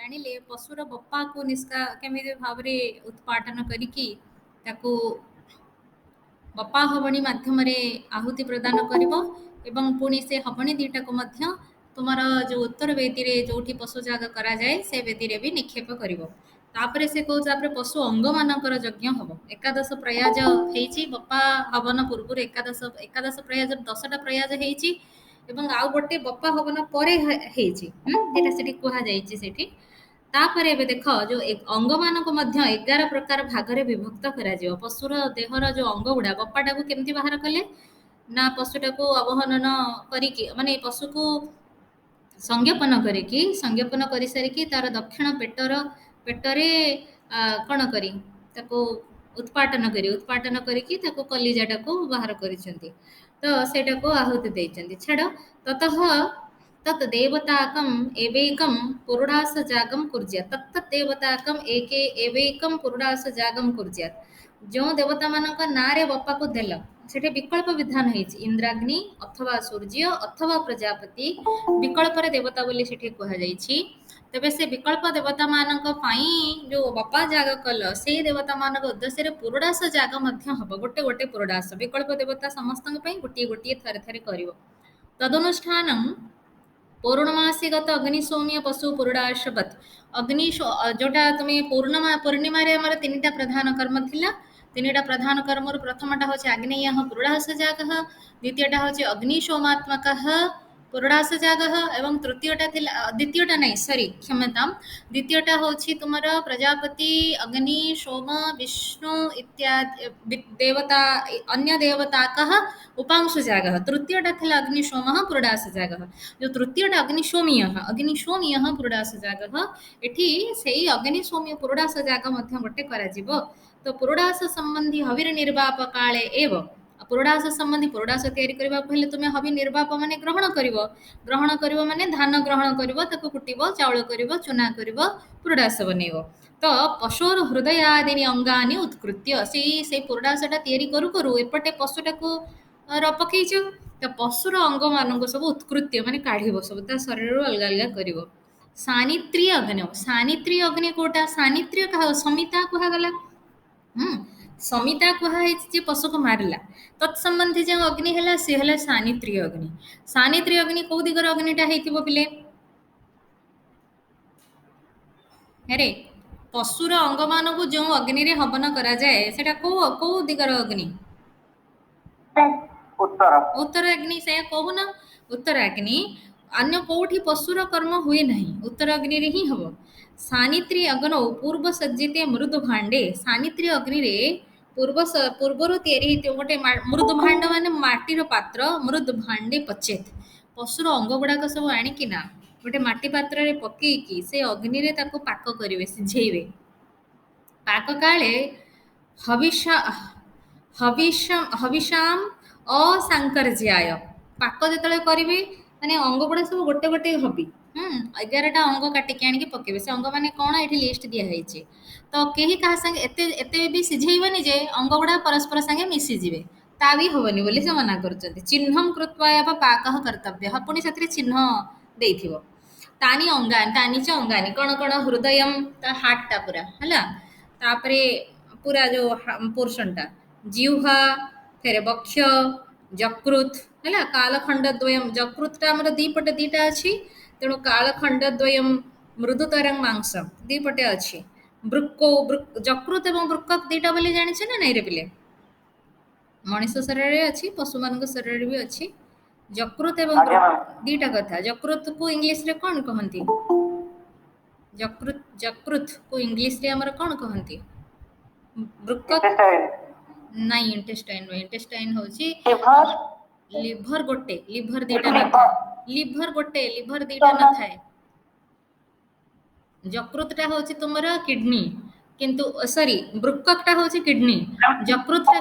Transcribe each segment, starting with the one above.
ଜାଣିଲେ ପଶୁର ବପାକୁ କେମିତି ଭାବରେ ଉତ୍ପାଟନ କରିକି ତାକୁ ବପା ହବଣୀ ମାଧ୍ୟମରେ ଆହୁତି ପ୍ରଦାନ କରିବ ଏବଂ ପୁଣି ସେ ହବଣୀ ଦିଟାକୁ ମଧ୍ୟ ତୁମର ଯେଉଁ ଉତ୍ତର ବେଦୀରେ ଯେଉଁଠି ପଶୁ ଯାଗ କରାଯାଏ ସେ ବେଦୀରେ ବି ନିକ୍ଷେପ କରିବ। ତାପରେ ସେ କହୁଛି ତାପରେ ପଶୁ ଅଙ୍ଗମାନଙ୍କର ଯଜ୍ଞ ହବ। ଏକାଦଶ ପ୍ରୟାଜ ହେଇଛି ବପା ହବନ ପୂର୍ବରୁ ଏକାଦଶ ପ୍ରୟାଜ 10ଟା ପ୍ରୟାଜ ହେଇଛି ଏବଂ ଆଉ ଗୋଟେ ବପା ହବନ ପରେ ହେଇଛି ଯେଟା ସେଠି କୁହାଯାଇଛି ସେଠି। ତାପରେ ଏବେ ଦେଖ ଯୋଉ ଅଙ୍ଗମାନଙ୍କୁ ମଧ୍ୟ 11 ପ୍ରକାର ଭାଗରେ ବିଭକ୍ତ କରାଯିବ। ପଶୁର ଦେହର ଯୋଉ ଅଙ୍ଗ ଗୁଡା ବପାଟାକୁ କେମିତି ବାହାର କଲେ ନା ପଶୁଟାକୁ ଅବହନନ କରିକି ମାନେ ପଶୁକୁ ସଂଜ୍ଞାପନ କରିସାରିକି ତାର ଦକ୍ଷିଣ ପେଟରେ କଣ କରି ତାକୁ ଉତ୍ପାଟନ କରିକି ତାକୁ କଲିଜାଟାକୁ ବାହାର କରିଛନ୍ତି। ତ ସେଇଟାକୁ ଆହୁତି ଦେଇଛନ୍ତି। ଛାଡ଼ ତତଃ तत् देवताकम् एवैकं पुरुडास जागम कुर्यात् तत्तत् देवताकम एवैकं पुरुडास जागम कुर्यात्। जो देवता मानक नारे बपा को देल सेठे विकल्प विधान ହେଇଛି इंद्राग्नि अथवा सूर्य अथवा प्रजापति विकल्प रे देवता बोली सेठे कहा जाइछि। तबे से विकल्प देवता मानक पाई जो बपा जाग कल से देवता मानक उद्देश्य रे पुरुडास जाग मध्य हबो। गोटे गोटे पुरुडास विकल्प देवता समस्तन पई गोटे गोटे थरे थरे करिवो। तदनुष्ठानम पौर्णमासीगत अग्नि सौम्य पशु पुरुडाशवत जोटा तुम्हें पूर्णिमा रे हमर 3टा प्रधान कर्म थिला। 3टा प्रधान कर्म प्रथमटा होचे आग्नेय पुरुडास जागः, द्वितीयटा होचे अग्नि सोमात्मकः पुरुडास जागः एवं द्वितीयटा नहीं सॉरी क्षम्यताम द्वितीयटा होची तुमर प्रजापति अग्नि सोम विष्णु इत्यादि देवता अन्य देवताकः उपांशु जागः। तृतीयटा थिला अग्नि सोमः पुरुडास जागः। जो तृतीयटा अग्निशोमीय पुरुडास जागः एठी सेई अग्निशोमीय पुरुडास जाग मध्य गोटे करा जिवो। तो पुरुडास संबंधी हविर निर्वाप काले एव पुरुडास संबंधी पुरुडास तैयारी करबा पहिले तुमे हवि निर्वाप माने ग्रहण करिवो माने धान ग्रहण करिवो ताको कुटिवो चाउल करिवो चुना करिवो पुरुडास बनेइवो। तो पशुर हृदय आदि अंगानि उत्कृत्य से पुरुडासटा तैयारी करू एपटे पशुटाको पकईच तो पशुर अंग मान सब उत्कृत्य माने काढ़ सब शरीर अलग अलग कर सानित्र्य अग्नि कोटा सानित्र्य कह समिता कहगला समिता कहुई पशु को मारला तत्संबंधी जो अग्नि है सी है सानित्र्य अग्नि कौ दिगर अग्निटा हो पिले अरे पशुर अंग मान को जो अग्नि रे हवन करा जाए सेटा कौ दिगर अग्नि उत्तर अग्नि से कहूना उत्तर अग्नि अन्य कौटी पशुर कर्म हुए नहीं उत्तर अग्नि रे ही हम सानित्री अग्नौ पूर्व सज्जिते मृदु भांडे सानित्री अग्नि रे पूर्वर तैयारी गोटे मृदु भांड मान माटीर पात्र मृदु भांडे पचेत पशुर अंग गुड़ाक सब आणिकिना गोटे माटी पात्र रे पकईकी से अग्नि रे ताको पाक करिवे सिझेइवे पाक काले हविषाम असांकर्ज्याय पाक जो करेंगे माने अंग गुड़ा सब गोटे गोटे हबी 11टा अंग काटिकी आनिकी पकेबे से अंग माने कौन ये लिस्ट दिखाई तो कहीं क्या संगे एते भी सिझेबनी जे अंग गुड़ा परस्पर संगे मिसीजे ता भी हेनी बोली से मना कर चिन्हम कृत्वा पाक कर्तव्य पुणी से चिन्ह देथिबो तानी च अंगानी कौन कौन हृदय हार्टा पूरा है तापरे पूरा जो पोर्शनटा जिह्वा फेर बक्ष जकृत है कालखंडद्वयम जकृतटा आमर दीपटे दीटा अच्छी तेणु कालखंडद्वयम मृदुतरंग मांस दीपटे अच्छी जकृत और वृक्क दीटा बोली जानी ना नहीं रे पिले मनीष शरीर अच्छी पशु मान शरीर भी अच्छी जकृत एवं दीटा कथा जकृत को इंग्लिश रे कौन कहती जकृत को इंग्लिश रे हमर कौन कहती वृक्क नहीं इंटेस्टाइन होची लिभर गोटे लिभर दीटा न थाए जकृतटा होची तुमर किडनी किंतु सॉरी वृक्कटा होची किडनी जकृतटा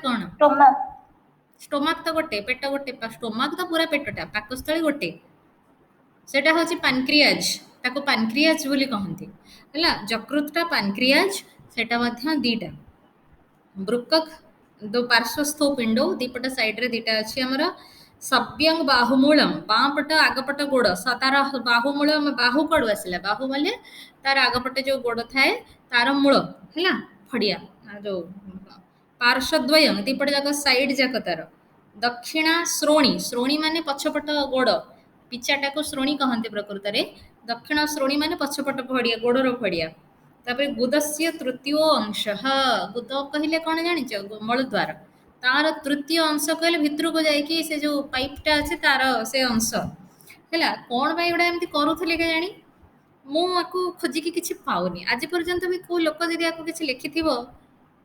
कौन स्टोमाक तो गोटे पेट गोटे स्टोमाक तो पूरा पेटटा पाकस्थली गोटे सेटा होची पानक्रियाज ताको पानक्रियाज बोली कहंती हैला जकृतटा पानक्रियाज सेटा मध्य दीटा वृक्क दो पार्श्वस्थ पिंड दीपट साइड रे दीटा अच्छी आमर सव्यंग बाहुमूलम बाँ पट आगपट गोड़ तार बाहुमूल बाहु कड़ू आसला बाहु बोले तार आगपटे जो गोड़ थाए तार मूल है फड़िया जो पार्श्वद्वयं दीपट जाक साइड जाक तार दक्षिणा श्रोणी श्रोणी माने पछपट गोड़ पिचाटा को श्रोणी कहते प्रकृत में दक्षिण श्रोणी माने पछपट फड़िया गोड़र फड़िया तापर गुदस्य तृतीय अंश गुद कहले कौन जानिच मलद्वार तार तृतीय अंश कहले भितर को जाइए से जो पाइपटा अच्छे तार से अंश है कौन पाई गुड़ा एमती करुले के जानी मुझे खोजिकी किसी पाऊनी आज पर्यंत भी कोई लोक जदि आपको किसी लिखि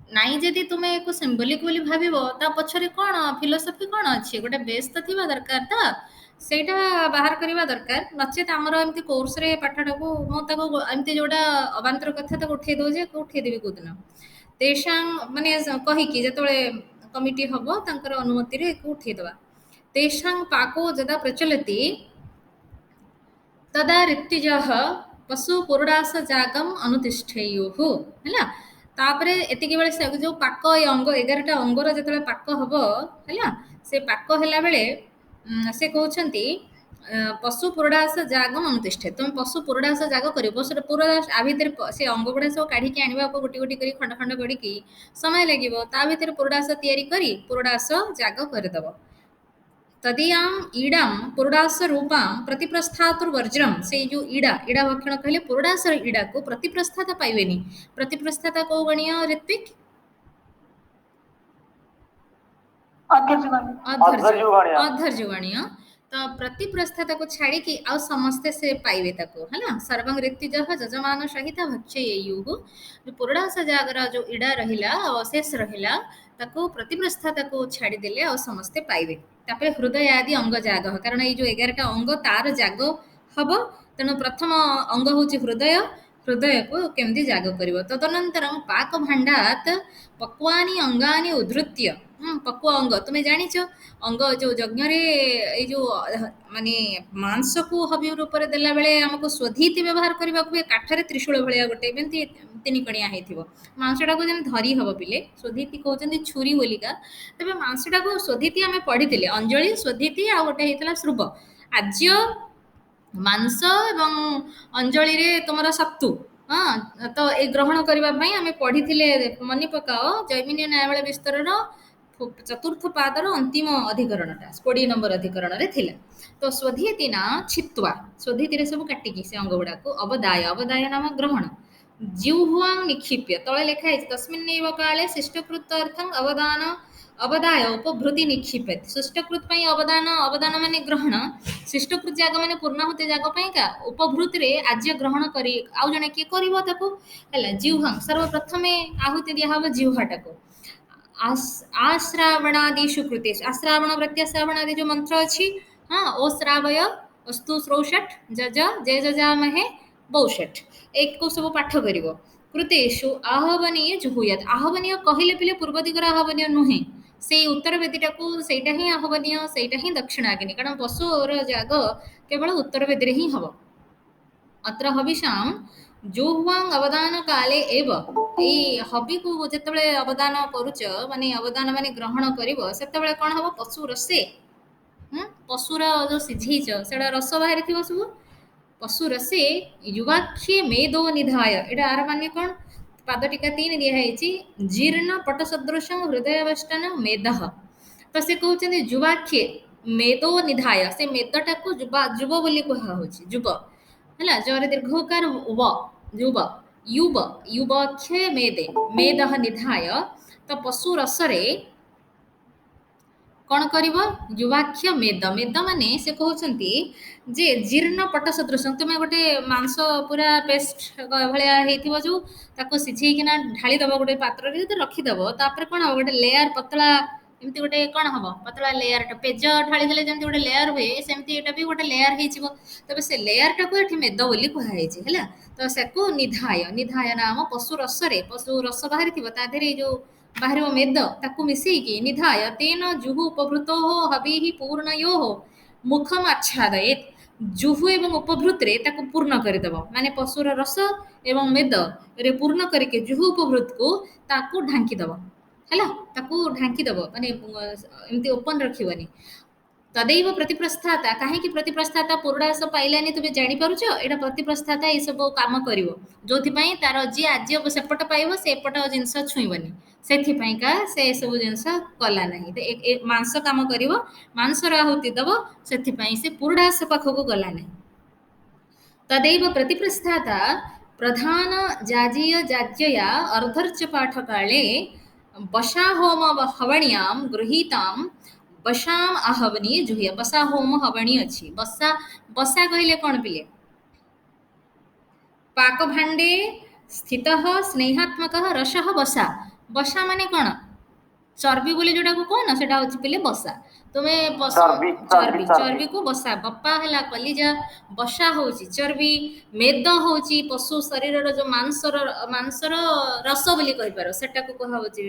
नाई जदि तुम्हें एक सिम्बोलिक बोली भाविब ता पछरे कौन फिलोसफी कौन अच्छे गोटे बेस तो थी दरकार ता ସେଇଟା ବାହାର କରିବା ଦରକାର ନଚେତ ଆମର ଏମିତି କୋର୍ସରେ ପାଠଟାକୁ ମୁଁ ତାକୁ ଏମିତି ଯୋଉଟା ଅବାନ୍ତର କଥା ତାକୁ ଉଠେଇ ଦଉଛି ଉଠେଇଦେବି କୋଉଦିନ ତେଷାଂ ମାନେ କହିକି ଯେତେବେଳେ କମିଟି ହବ ତାଙ୍କର ଅନୁମତିରେ ଏକୁ ଉଠେଇଦବା ତେଷାଂ ପାକୋ ଯଦା ପ୍ରଚଲତି तदा ऋत्विजः पशु पुरुडास जागम अनुतिष्ठेयुः हैला तापरे एतिकी बेले से जो पाक अंग 11टा अंगर जेतले पाक हबो हैला से पाक हैला बेले से कहउछंती पशु पुरुडास जागम अनुतिष्ठे तुम पशु पुरुडास जाग करियो पशु पुरुडास आ भीतर से अंग गुडा सब काढी के आनिबा गोटी गोटी करी खंड खंड करी की समय लागिबो ता भीतर पुरुडास तयारी करी पुरुडास जाग करदबो तदीयाम ईडाम पुरुडास रूपां प्रतिप्रस्थातुर्वर्ज्रम से जो ईडा ईडा भक्षण कहले पुरुडास ईडा को प्रतिप्रस्थाता पाइबेनी प्रतिप्रस्थाता को गणीय ऋत्विक अधर्य गणीय तो प्रतिप्रस्थाता को छाड़ी की आ समस्ते से पाइबे ताको हैला सर्वं ऋत्विजः जजमान सहित भक्षेयुः जो पुरुडास जागर जो ईडा रहिला अवशेष रहिला ताको प्रतिप्रस्थाता को छाड़ी देले आ समस्ते पाइबे तापर हृदय आदि अंग जाग कारण ये जो 11टा अंग तार जाग हम तेणु प्रथम अंग हूँ हृदय हृदय को केमती जाग कर तदनंतरम पाक भांडात पक्वानी अंगानी उद्धृत्य पक्वा अंग तुम्हें जानिच अंग जो यज्ञ जो माने मांस को हबी रूप में देला बेले आमको स्वधीति व्यवहार करने को काठरे त्रिशूल भाया गोटे तीन कणिया हो मांसटा को जमी धरी हम पिले स्वधीति कहते छुरी बोलिका तेज मांसटा को स्वधीति आम पढ़ी अंजलि स्वधीति आ गोटे होता श्रुभ आज्य मांस एवं अंजलि रे तुम सत्तु हाँ तो ये ग्रहण करने आम पढ़ी मन पकाओ जैमिनी न्यायावली विस्तार चतुर्थ पादर अंतिम अधिकरणटा 20 नंबर अधिकरण थिला तो स्वधीति ना छित्वा स्वधीति सब काटिकी से अंग गुड़ा को अवदाय अवदाय नाम ग्रहण जिह्वां निक्षिप्य तले लिखाई तस्मिन्नेव काले शिष्टकृत्यर्थं अवदान अवदाय उपभृति निक्षिपेत शिष्टकृत अवदान अवदान माने ग्रहण शिष्टकृत जाग माने पूर्णाहुति जाग का उपभृति रे आज्य ग्रहण करी आउ जने के करिवो ताको हला जिह्वां सर्वप्रथमे आहुति दिया हबो जिह्वाटा को आश्रावणादिषु कृतेषु आश्रावण प्रत्याश्रावणादि जो मंत्र अच्छी हाँ ओ श्रावय अस्तु श्रौषट जज जय जजामहे बौषट एक को सब पाठ करिव कृतेषु आहवनीय जुहुयात आहवनीय कहले पिले पूर्व दिगरा आहवनीय नुहे से उत्तर वेदीटा को सेटा ही आहवनीय सेटा ही दक्षिणाग्नि कारण पशुर जाग केवल उत्तर वेदी ही हम अत्र हविषां जुह्वां अवदान काले एव ए हबी को जिते अवदान करुच माने अवदान माने ग्रहण करिवो सेतेबेले कोन हबो पशु रसे पशुर जो सिझेच सेटा रस बाहरी थी सब पशु रसे युवाक्षे मेदो निधाय एटा आर माने कोन पाद टीका 3 दिखाई जीर्ण पट सदृश हृदयवेष्टन मेद तो से कहते जुवाक्षे मेदो निधाय से मेदटा को जुब बोली कहा जुब है जर दीर्घकार व युव युव युवक्षे मेदे मेद निधाय तो पशु रसरे कौन कर युवाक्ष मेद मेद माने से कहते जे जीर्ण पट सदृश तुम गोटे मांस पूरा पेस्ट भाया जो ताको सिझेकिना ढाली दब गोटे पात्र रखीदब तापर कौन हम गोटे लेयर पतला एमती गोटे कौन हम पतला लेयर पेज ढाली देले जमती गोटे लेयर हुए सेमती एटा भी गोटे लेयर हो तबे से लेयर टाको एठी मेद बोली कहुई है तो से निधाय निधाय नाम पशु रसरे पशु रस बाहरी थी ता देहरे जो बाहर मेद ताकू मिसेकी निधाय तेन जुहु उपभृतो हबी पूर्णयो मुखम आच्छादयेत जुहु एवं उपभृत रे ताकू पूर्ण करदेव माने पशुर रस एवं मेद रे पूर्ण करके जुहु उपभृत को ताकू ढांकीदेव है ताकू ढांकीदेव माने एमती ओपन रखिबनी तदैव प्रतिप्रस्थाता कहीं प्रतिप्रस्थाता पूर्णास पाइलानी तुम जापर एटा प्रतिप्रस्थाता ये सब कम कर जो तार जी आज सेपट पाइब से एपट जिनस छुईबनी से से सब जिनस कला ना मांस कम कर मांसर आहुति दब से पूर्णास पाखक गला ना तदैव प्रतिप्रस्थाता प्रधान जाजीय जाज्यया अर्धर्च पाठ काले बशा होम हवण्यां गृहीतां बशाम आहवनी जुहिया बसा होम हवणी अच्छी बसा बसा कहले कौन पिले पाक भांडे स्थित स्नेहात्मक रस बसा बसा माने कौन चर्बी बोली जोटा को कौन सेटा होची पिले बसा तुम्हें पशु चर्बी चर्बी को बसा बप्पा है कलिजा बसा होची चर्बी मेद होची पशु शरीर जो मांसर रस बोली कहि पारो सेटा को कहा होची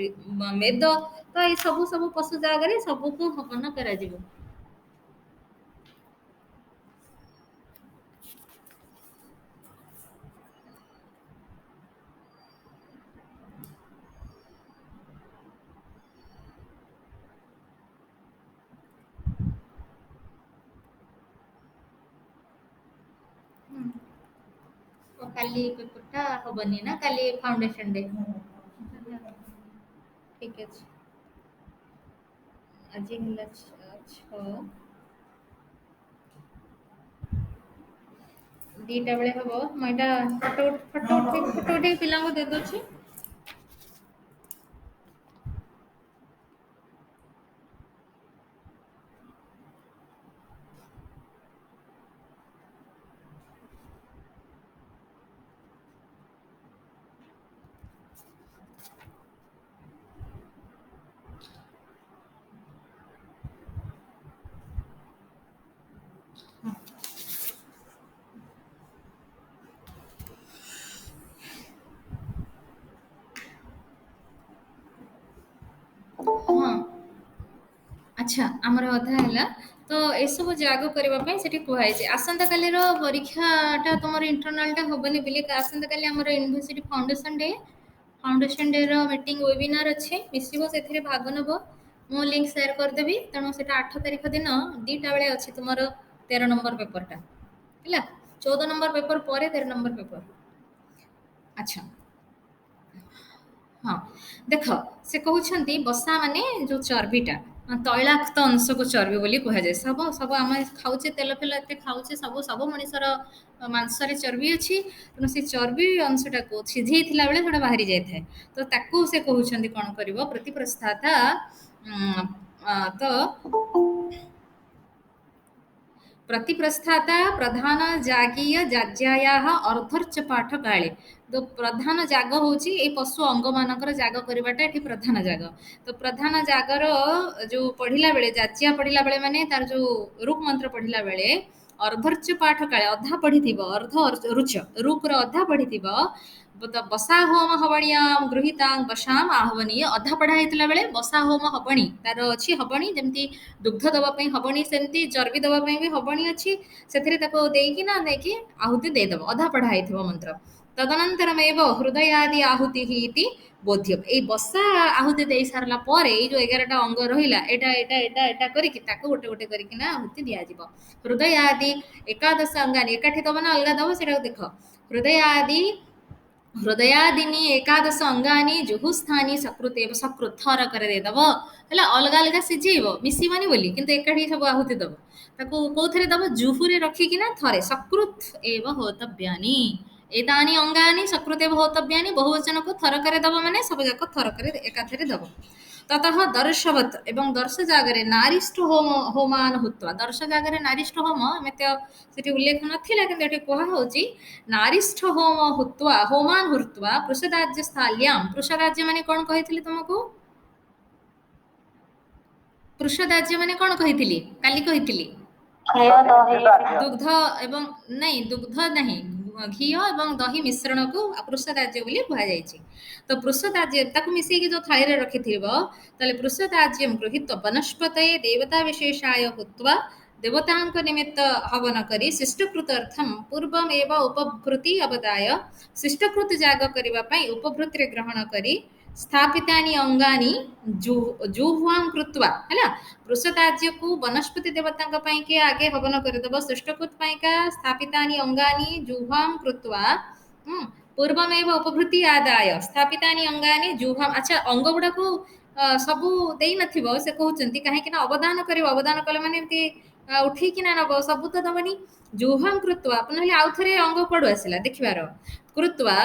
मेद तो ये सब सब पशु जागा सब को हवन करा जिवो काली पेपरटा हबनी ना काली फाउंडेशन डे ठीक है आज ହେଲା 6 दीटा बेले हबो म एटा फोटो उठे पिला को दे दोछि हाँ अच्छा आमर अधा है तो ये सब जाग करने से कहुई आसंता काली परीक्षाटा तुम इंटरनालटा हेनी बोली आसंता काली आम university foundation day meeting webinar अच्छे मिसब से भाग नब मु लिंक सेयार करदेवी तेणु से 8 तारिख दिन 2टा बेले अच्छी तुम 13 नंबर पेपरटा है 14 नंबर पेपर पर 13 नंबर पेपर अच्छा हाँ देख से कहते बसा माने जो चर्बीटा तैलाक्त अंश को चर्बी बोली कहुए सब सब आम खाऊे तेल फेल एत खाऊे सब सब मनुष्यर मांसरे चर्बी अच्छी तेणु से चर्बी अंशटा को सीझे बेले से बाहरी जाए तो ताकू से कहते कौन कर प्रतिप्रस्थाता तो प्रतिप्रस्थाता प्रधान जागीय जाज्याया अर्धर्च पाठ काले तो प्रधान जाग हूँ ये पशु अंग मानकर जाग करवाटा ये प्रधान जाग तो प्रधान जागर जो पढ़ला बेले जाचिया पढ़ला बेले माने तार जो रूप मंत्र पढ़ला बेले अर्धर्च पाठ काले अधा पढ़ी अर्ध रुच रूपर अधा पढ़ी बसा होम हवणियां गृहीतां बशाम आहवनीय अधा पढ़ा होता बेले बसा होम हवणी तार अच्छी हवणी जमती दुग्ध दवाई हवणी सेमती चर्बी दवाई भी हवणी अच्छी से देकी आहुति देदेव अधा पढ़ाई मंत्र तदनंतरमेव हृदयादि आहुति बोध्यम ये बसा आहुति दे सारा पर जो 11टा अंग रहा एटा एटा एटा एटा करके गोटे गोटे करके आहुति दिज्व हृदय आदि एकादश अंगानी एकाठी दब ना अलग दब से देख हृदय आदि हृदयादिनी एकादश अंगानी जुहुस्थानी सकृत सकृत थर कर देदब है अलग अलग सिझेब मिसबनी बोली किंतु एकाठी सब आहुति दब ताको कौन दब जुहुरे रखिकिना थरे सकृत एव होतव्यानि एतानि अंगानि सकृत एव होतव्यानि बहुवचन को थर कर दब माने सब जाक थर कर एकाथरे दब ततः दर्शवत एवं दर्श जागरे नारिष्ठ होम होमान हुत्वा दर्श जागरे नारिष्ठ होम एमत से उल्लेख नाला कि कहुच्छी नारिष्ठ होम हुत्वा होमान हुत्वा पृषदाज्य स्थाल्यां पृषदाज्य माने कौन कही तुमको पृषदाज्य माने कौन कही काली कही दुग्ध एवं नहीं दुग्ध नहीं घी एवं दही मिश्रण को पृषदाज्य बोली कहुई तो पृषदाज्य मिसेक जो थाली रखि पृषदाज्यम गृहीत वनस्पत देवता विशेषाय हुत्वा देवता निमित्त हवन करी शिष्टकृत अर्थम पूर्वमेव उपभृति अवदाय शिष्टकृत जाग करने उपभृति ग्रहण करी स्थापितानि अंगानि जुह्वां कृत्वा हैला वृषताज्य को वनस्पति देवता के आगे हवन करदेव सृष्टकृत पाइका स्थापितानि अंगानि जुह्वां कृत्वा पूर्वमेव उपभृति आदाय स्थापितानि अंगानि जुह्वां अच्छा अंग गुड़ा को सबू देई नथिबो से कहउचंती काहे कि ना अवदान कले माने एमती उठेई कि ना नब सबू तो दबनी जुह्वां कृत्वा पुनः आउ थरे अंग पडु आसिला देखिबार कृत्वा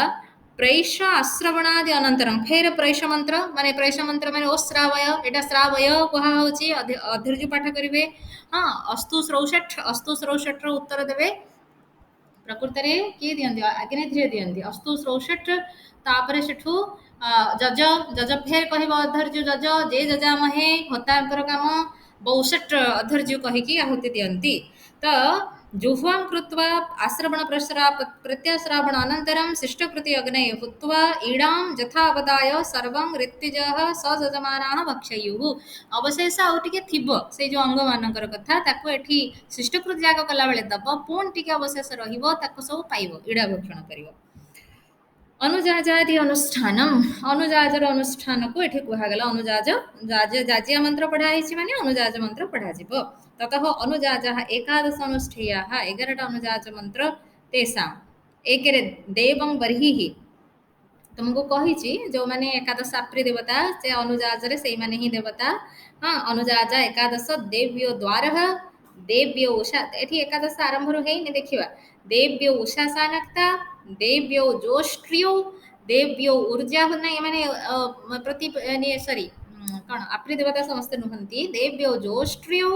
प्रैष आश्रवणादि अनंतरम फेर प्रैष मंत्र माने ओ श्रावय एटा श्रावय कहा होची अधीर्य पाठ करिवे हां अस्तु श्रौषठ रो उत्तर देबे प्रकृत रे किए दियंती आग्ने धीरे दियंती अस्तु श्रौषठ तापरे सेठू जज जज फेर कहबो अधर्य जज जे जजा महे होतांकर काम बहुषट अधर्य कहिकी आहुति दियंती त जुह्वां कृत्वा आश्रवण प्रत्याश्रावण अनन्तरं शिष्टकृति अग्नये हुत्वा ईडां यथावदाय सर्वं ऋत्विजः सजजमानाः भक्षयुः अवशेष आउ टिके थिबो से जो अंग मानकर कथा ताको एठी शिष्टकृत जाग कला बेले दब पुन टिके अवशेष रहिबो ताको सब पाइबो ईडा भक्षण करिवो अनुजाजादि अनुष्ठानम अनुजाजर अनुष्ठान को एठी कुहा गेला अनुजाज जाजिया मंत्र पढ़ा हिछि माने अनुजाज मंत्र पढ़ा जिवो ततः अनुजाजः एकादश अनुष्ठेयाः 11 अनुजाज मंत्र तेषां एकरे देवं बर्हिः तुमको कहिछि जो माने एकादश साप्री देवता से अनुजाज रे सेई माने ही देवता हां अनुजाज एकादश देव्यो द्वारः देव्यो उषा एठी एकादश आरंभ रु हेइ ने देखिबा देव्यो उषा सानक्ता देव्यो जोष्ट्रियो देव्यो ऊर्जा नै माने प्रति सॉरी कौन आपरी देवता समस्त नुहंती देव्यो जोष्ट्रियो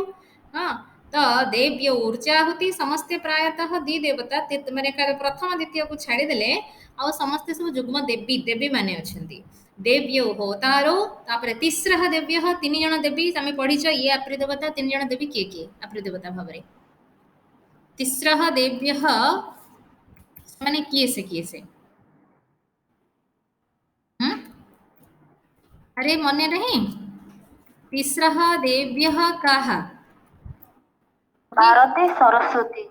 हाँ तो देव्य ऊर्जा होती समस्ते प्रायतः दी देवता माने प्रथम द्वितीय को छाड़ी देले आ समस्ते सब जुग्म देवी देवी माने अछंती देव्यो होतारो तापर तीसरा देव्य तीन जन देवी आमे पढिछ ये आपरी देवता तीन जन देवी के आपरी देवता भाबरे तीसरा देव्य माने किए से अरे मने नहीं तीसरा देव्य काहा भारती सरस्वती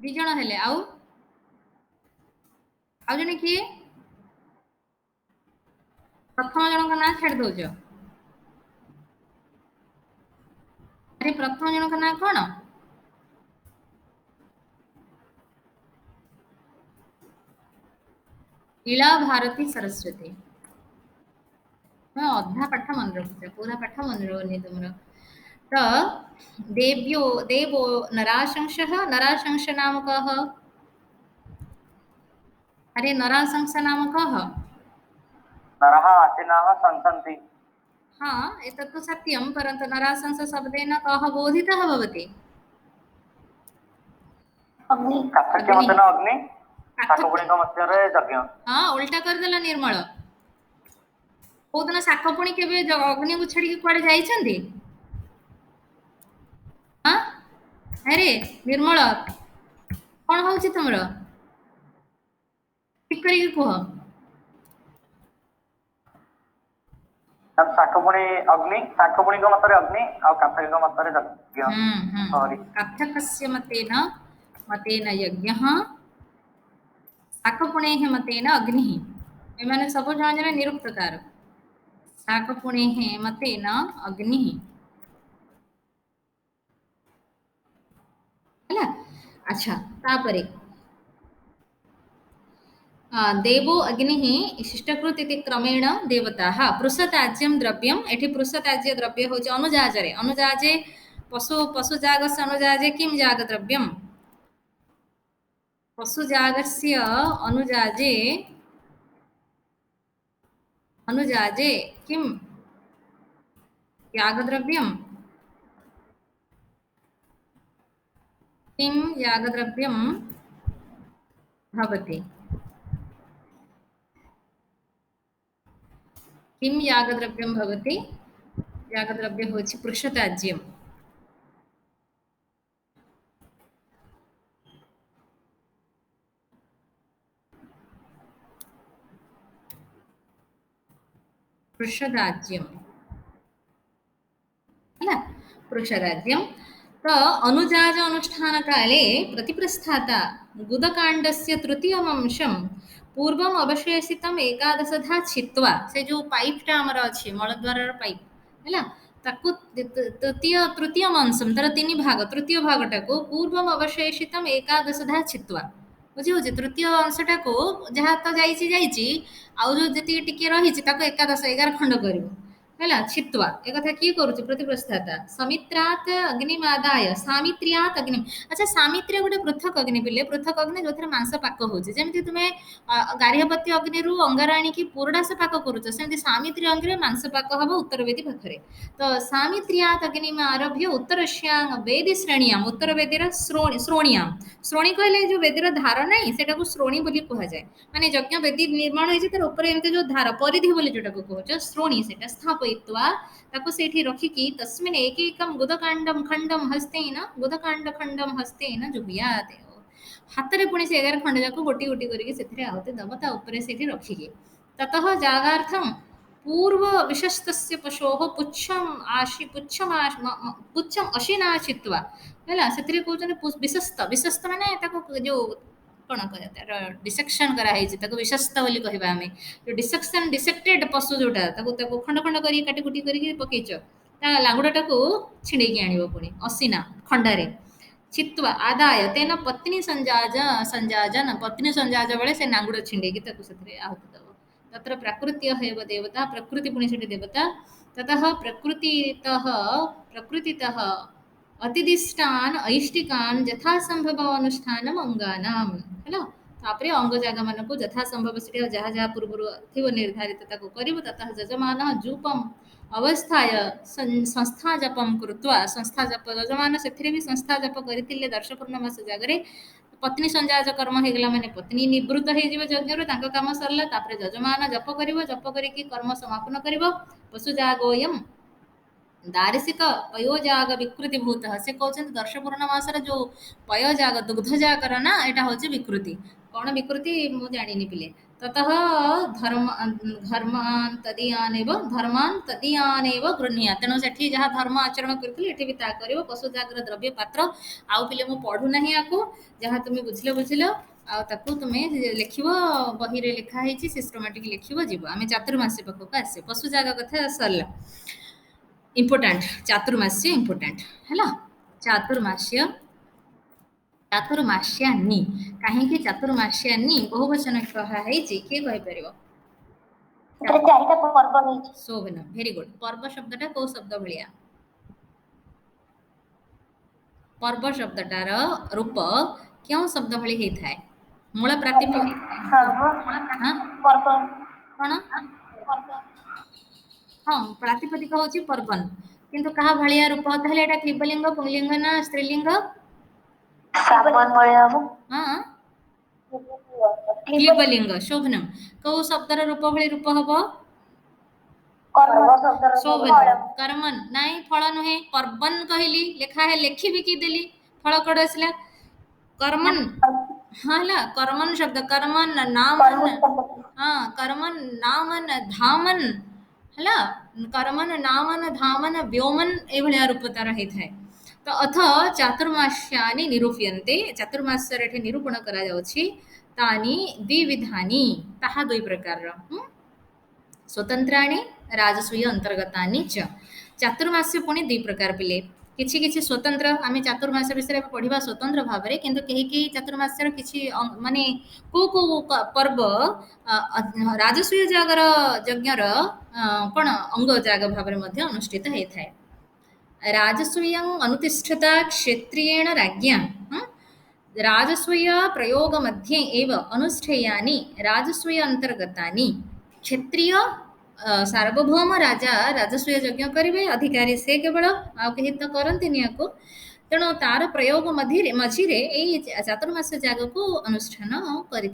दी जण हेले आउ जने किए प्रथम जन का ना छाड़ दौच अरे प्रथम जन का ना कौन इला भारती सरस्वती मैं अधा पाठ मन रखुचे पूरा पाठ मन रहनी तुमरा तो देव्यो देवो नराशंस नाम कह अरे नराशंस नाम कह नरः आसिनाः संसन्ति हाँ एतत् तो सत्यं परन्तु नराशंस शब्देन कः बोधितः भवति अग्नि काठस्य मतेन अग्नि शाकपुणीक मध्यरे यज्ञ हाँ उल्टा करदेला निर्मल कोदन शाकपुणी केबे अग्नि को छाड़ी कुआडे जाइछन्ती हाँ अरे निर्मल कौन होची तुमरो ठीक करी कह तब शाकपुणी अग्नि शाकपुणीक मतरे अग्नि और काठस्य मतरे यज्ञ सॉरी काठकस्य मतेन यज्ञः शाकपुणेः मतेन अग्निः एमाने सब जन जन निरुक्तकार शाकपुणेः मतेन अग्निः ହେଲା अच्छा तापरे देवो अग्निः शिष्टकृत इति क्रमेण देवताः पृषताज्यं द्रव्यम एठी पृषताज्य द्रव्य होचे अनुजाजरे अनुजाजे पशुजागस्य अनुजाजे किं जाग द्रव्यम पशुजागस्य अनुजाजे किं यागद्रव्यम किं यागद्रव्यम भवति किं यागद्रव्यम भवति यागद्रव्य होछि पृषताज्यम पृषदाज्यम है पृषदाज्यम तो अनुजाज अनुष्ठान काले प्रतिप्रस्थाता गुदकाण्डस्य तृतीयम् अंशं पूर्वम् अवशेषितम् एकादशधा छित्त्वा से जो पाइपटा आमर अछि मलद्वारर पाइप हैला ताकू तृतीयम अंशम तार तीन भाग तृतीय भागटाको पूर्वम अवशेषितम एकादशधा छित्त्वा बुझी होची तृतीय अंशटा को जहाँ तो जाइची आउ जो जति टिके रहिची ताको एकादश 11 खंड करिवो हैला छित्त्वा ए कथा की करूची प्रतिप्रस्थाता समित्रात अग्निमादाय सामित्र्यात अग्नि अच्छा सामित्र्य गोटे पृथक अग्नि पिले पृथक अग्नि जो मांस पाक होची जेमति तुमे गार्हपत्य अग्नि रु अंगाराणी की पूर्णास पाक करूछ सेमति सामित्री अग्नि मांस पाक हबो उत्तर वेदी पाखरे तो सामित्र्यात अग्निम आरभ्य उत्तरश्यां वेदी श्रेणीयाम उत्तर वेदीर श्रोणीयाम श्रोणी कहले जो वेदीर धार नाही सेटा को श्रोणी बोली कहा जाय माने यज्ञ वेदी निर्माण होइछि तर ऊपर एमते जो धार परिधि बोली जोटा को कहछ श्रोणी सेटा स्थापयित्वा ताको सेठी रखिकी तस्मिन् एकैकं गुदकाण्डं खण्डं हस्तेन गुदकाण्ड खण्डं हस्तेन जुहुयात् हातरे पुणी से 11 खंड जाको गोटी गोटी करके सेथिरे आहुति दब ता ऊपर सेठी रखिकी ततः जागार्थं पूर्व विशस्तस्य पशोः पुच्छम अशिना चित्वा हैला सेथिरे कहउछन विशस्त विशस्त माने ताको जो कौन कह डिसेक्शन कराई विशस्त बोली कहवा आम जो डिसेक्शन डिसेक्टेड पशु जोटा खंड खंड कर काटी कुटी कर पकईच लांगुड़ा को छिड़ेकी आण पुणी असीना खंडारे चित्वा आदाय तेन पत्नी संजाजन पत्नी संजाज बेले से नांगुड़ छिंडेकी आहुति दब तत्र प्राकृत्य हेव देवता प्रकृति पुणी से देवता ततः प्रकृतितः अतिदिष्टान ऐष्टिकान यथासंभव अनुष्ठानम अंगानाम हैला तापरे अंग जागा मान को यथासंभव से जहाँ जहाँ पूर्व थी निर्धारित ताको करिवो ततः यजमान जूपम अवस्थाय संस्था जपम कृत्वा संस्था जप यजमान से भी संस्था जप करथिले दर्श पूर्णमास जागरे पत्नी संजाज कर्म हो गला माने पत्नी निवृत्त हो यज्ञ काम सरला तापरे यजमान जप करिवो जप करिकी कर्म समापन करिवो पशु जागोयम दारिशिक पयोजाग विकृति भूत से कहते दर्श पूर्णमासर जो पयोजाग दुग्धजागर ना यहाँ हूँ विकृति कौन विकृति मु जानी पिले ततः धर्मान तदीयान गृह्णीया तेणु से जहाँ धर्म आचरण करी भी कर पशुजागर द्रव्य पात्र आउ पिले मु पढ़ू ना आपको जहाँ तुम्हें बुझल आकु तुम्हें लिख बही लिखाई सिस्टमेटिक लिख जीव आम चातुर्मासी पाखक आस पशुजाग कथा सरला इम्पोर्टाट चातुर्मास्य इम्पोर्टाट है चातुर्मास्य चातुर्मास्यानि कहीं चातुर्मास्यानि बहुवचन कहुई किए कहीपर शोभन वेरी गुड पर्व शब्दटा कौ शब्द भाया पर्व शब्दटार रूप क्यों शब्द भली होता है मूल प्रातिपदिक कौन हाँ प्रातिपदिक हूँ पर्वन किंतु कहा भाया रूप ताहले एटा क्लीबलिंग पुंलिंग ना स्त्रीलिंग हाँ क्लीबलिंग शोभनम कौ शब्दर रूप भली रूप हम शोभन कर्मन नाई फल नुहे पर्वन कहली लेखा है लेखी भी की देली फल कड़ आसला कर्मन हाँ कर्मन शब्द कर्मन नामन हाँ कर्मन नामन धामन है कर्मन नामन धामन व्योमन ये रूप तार होता है तो अथ चातुर्मास्यानि निरूप्यन्ते चातुर्मास्यर एठे निरूपण करा जाउछि तानि द्विविधानि ताहा दुई प्रकार स्वतंत्राणि राजसूय अंतर्गतानि च चातुर्मास्य पुणी दुई प्रकार पिले किछि किछि स्वतंत्र आम चातुर्मास विषय पढ़ा स्वतंत्र भाव में किंतु कहीं कहीं चातुर्मास्यर किछि माने को पर्व राजसूय जागर यज्ञर कौन अंग जाग भाव में अनुष्ठित होता है राजसूय अनुतिष्ठता क्षेत्रीयेण राज्ञा राजसूय प्रयोग मध्ये एव अनुष्ठेयानि राजसूय अंतर्गतानि क्षेत्रीय सार्वभौम राजा राजसूय यज्ञ करेंगे अधिकारी से केवल आहि तो करती तेणु तार प्रयोग मझीरे चातुर्मास जाग को अनुष्ठान करि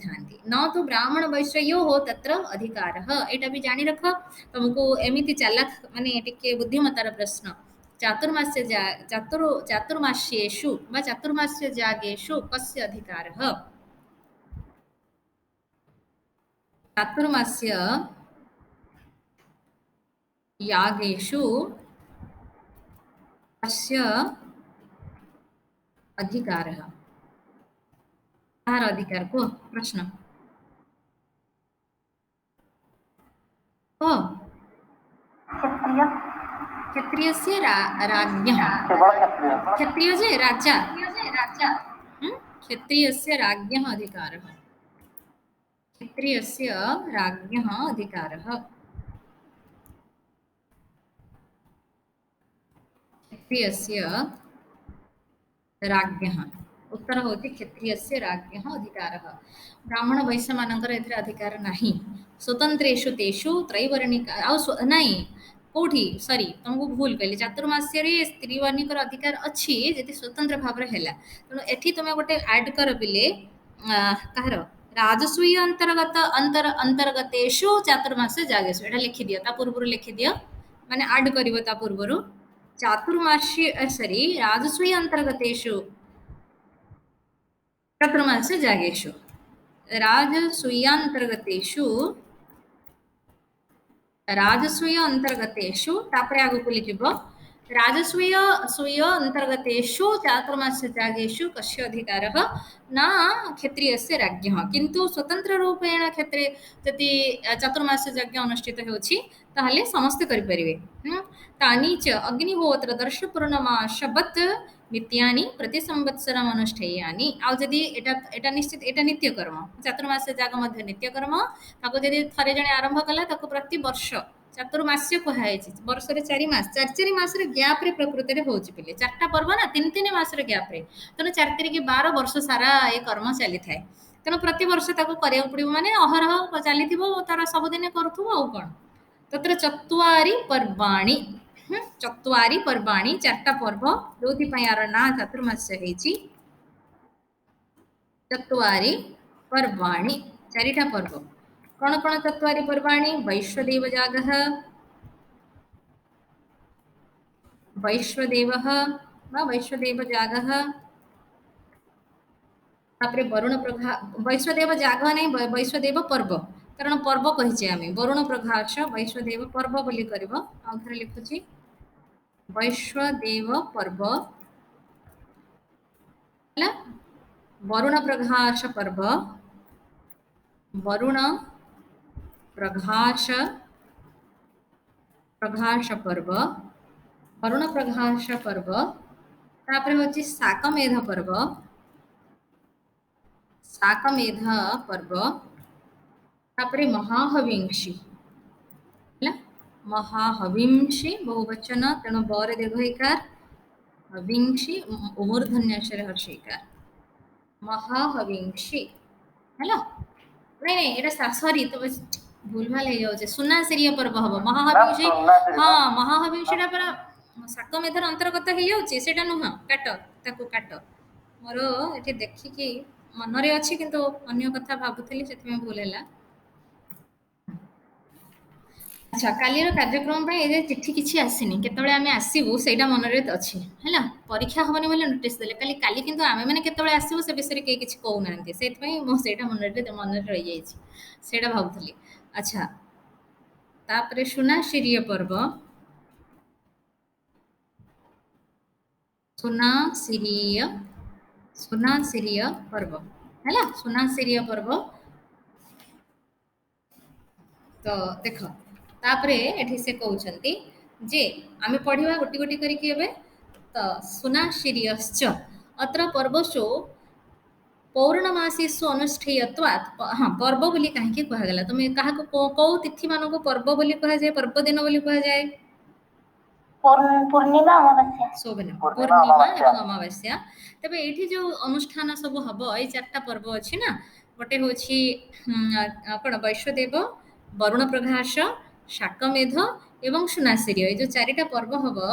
न तो ब्राह्मण वैश्यो हो तत्र अधिकार यहाँ भी जानी रख तुमको एमती चालाक माने टिके बुद्धिमतार प्रश्न चातुर्मास्य चातुर्मास्येषु वा चातुर्मास्य जागेषु कस्य अधिकारः चातुर्मास्य यागेषु कस्य अधिकारः କାହାର ଅଧିକାର କୁହ ପ୍ରଶ୍ନ କୁହ क्षत्रिय क्षत्रियस्य राज्ञः केवल क्षत्रिय क्षत्रिय जे राजा क्षत्रियस्य राज्ञः अधिकारः क्षत्रियस्य राज्ञः अधिकारः क्षत्रियस्य राज्ञः उत्तर होती क्षत्रियस्य राज्ञः अधिकारः ब्राह्मण वैश्य मानकर एथिरे अधिकार नाही स्वतंत्रेषु तेषु त्रैवर्णिक नाही कोठी सॉरी तुमको भूल कहली चातुर्मास्य रे स्त्रीवर्णिकर अधिकार अछि जति स्वतंत्र भाव रे हैला तनो एठी तुमे गोटे ऐड कर बिले कहार राजस्वीय अंतर्गतेषु चातुर्मास्य जागेषु एटा लिखि दियो ता पूर्वरु लिखि दियो माने ऐड करिवो ता पूर्वरु चातुर्मास्य सॉरी राजस्वीय अंतर्गतेषु चातुर्मास्य जागेषु राजस्वीयांतर्गतेषु राजस्वीय अंतर्गतेषु तापरे आगु लिखिबो राजस्वीय स्वीय अंतर्गतेषु चातुर्मास्य जागेषु कस्य अधिकारः ना क्षत्रियस्य राज्ञः किंतु स्वतंत्र रूपेण क्षेत्रे जति चातुर्मास्य यज्ञ अनुष्ठित होछि ताहले समस्त करि परिबे तानि च अग्निहोत्र दर्शपूर्णमासवत् नित्यानि प्रति संवत्सरम अनुष्ठेयानि आ जदि एटा निश्चित एटा नित्य कर्म चातुर्मास्य जाग मध्य नित्य कर्म ताको जदि थरे जणे आरंभ कला ताको प्रति वर्ष चातुर्मास्य कहाय वर्ष रे 4 मास 4 मास रे गैप रे प्रकृति रे होची पिले चारटा पर्व ना 3 मास रे गैप रे तने 4 के 12 वर्ष सारा ए कर्म चली थाए तने प्रति वर्ष ताको करिया पड़िबो माने अहरह चली थिबो तारा सब दिन करथुबो आ कोन तत्र चत्वारि पर्वाणि चत्वारि पर्वाणि चारटा पर्व जोथि पय यार ना चातुर्मास्य हेची चत्वारि पर्वाणि चारिटा पर्व कौन कौन चत्वारि पर्वाणि वैश्वदेव जागः वैश्वदेवः वा वैश्वदेव जागः तापरे वरुण प्रभा वैश्वदेव जाग नहीं वैश्वदेव पर्व कारण पर्व कहिचे आमे वरुण प्रभाष वैश्वदेव पर्व बोली करबो आ थरे लिखुची वैश्वदेव पर्व हला वरुण प्रभाष पर्व वरुण प्रभाष प्रभाष पर्व वरुण प्रभाष पर्व तापरे होची शाकमेध पर्व शाकमेध पर्व तापरे महाहविंशी हला महाहविंशी बहुवचन तेणु बर दीर्घईकार हविंशी मूर्धन्याक्षर हर्षईकार महाहविंशी हला नहीं नहीं एटा सॉरी तो भूल भाल हो जाउछे सुनासिरिय पर्व हबो महाहविंशी हां महाहविंशीटा पर शाकमेधर अंतर्गत हो जाउछे सेटा नुह काट ताको काट मोर एठी देखि कि मन रे अछि किंतु अन्य कथा भाबुथली सेति में भूल हैला अच्छा काली रो कार्यक्रम पे ए चिट्ठी किछि आसीनी केतबेले आमे आसीबु सेटा मन रे अछि हैला परीक्षा हबनी बोले नोटिस देले काली किंतु आमे माने केतबेले आसीबु से विषय के किछि कहू नांती सेति पई मो सेटा मन रे रहि जाइछि सेटा भाबुथली अच्छा तापरे सुनासिरिय पर्व सुनासिरिय पर्व हैला सुनासिरिय पर्व तो देख तापरे एठी से कहउछंती जे आमे पढिबा गोटी गोटी करी कि एबे तो सुनासिरियश्च अत्र पर्वसु पौर्णमासीसु अनुष्ठेयत्वात् हाँ पर्व बोली काहे कि कहा गला तुम कहा को को तिथि मानको पर्व बोली कहा जाय पर्व दिन बोली कहा जाय पूर्णिमा अमावास्या शोभन पूर्णिमा एवं अमावास्या तबे एठी जो अनुष्ठान सब हबो ए चारटा पर्व अछि ना गोटे होछि कोन वैश्वदेव वरुण प्रभाष शाकमेध एवं सुनासिरिय ए जो चारिटा पर्व हबो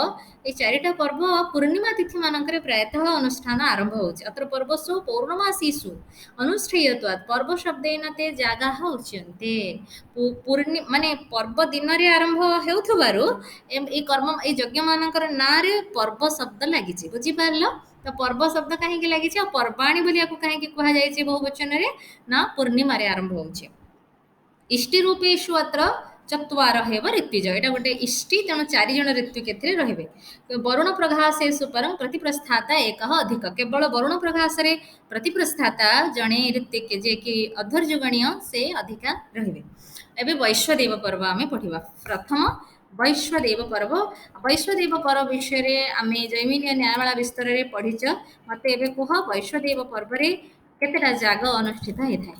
ए चारिटा पर्व पूर्णिमा तिथि मानकरे प्रायतः अनुष्ठान आरंभ होछि अत्र पर्वसु पौर्णमासीसु अनुष्ठेयत्वात् पर्व शब्देन ते जागाः उच्यन्ते पूर्णि माने पर्व दिन रे आरंभ हेउथबारु ए कर्म ए यज्ञ मानकर ना रे पर्व शब्द लागिछि बुझि पारलो तो पर्व शब्द काहे कि लागिछि आ पर्वाणी बोलिया को काहे कि कहा जायछि बहुवचन रे ना पूर्णिमा रे आरंभ होछि इष्टि रूपेषु अत्र चत्वार हेव ऋत्विज एटा गोटे इष्टि तेणु 4 जण ऋत्वि केथिरे रहिबे वरुण प्रघासेषु परं प्रतिप्रस्थाता एकः अधिक केवल वरुण प्रघास रे प्रतिप्रस्थाता जणे ऋत्विक जे कि अधर्जुगणीय से अधिका रहिबे एबे वैश्वदेव पर्व आमे पढिबा प्रथम वैश्वदेव पर्व विषय रे आमे जैमिनीय न्यायमाला विस्तार रे पढिच मते एबे कुह वैश्वदेव पर्व रे केतेटा जाग अनुष्ठित हेथाय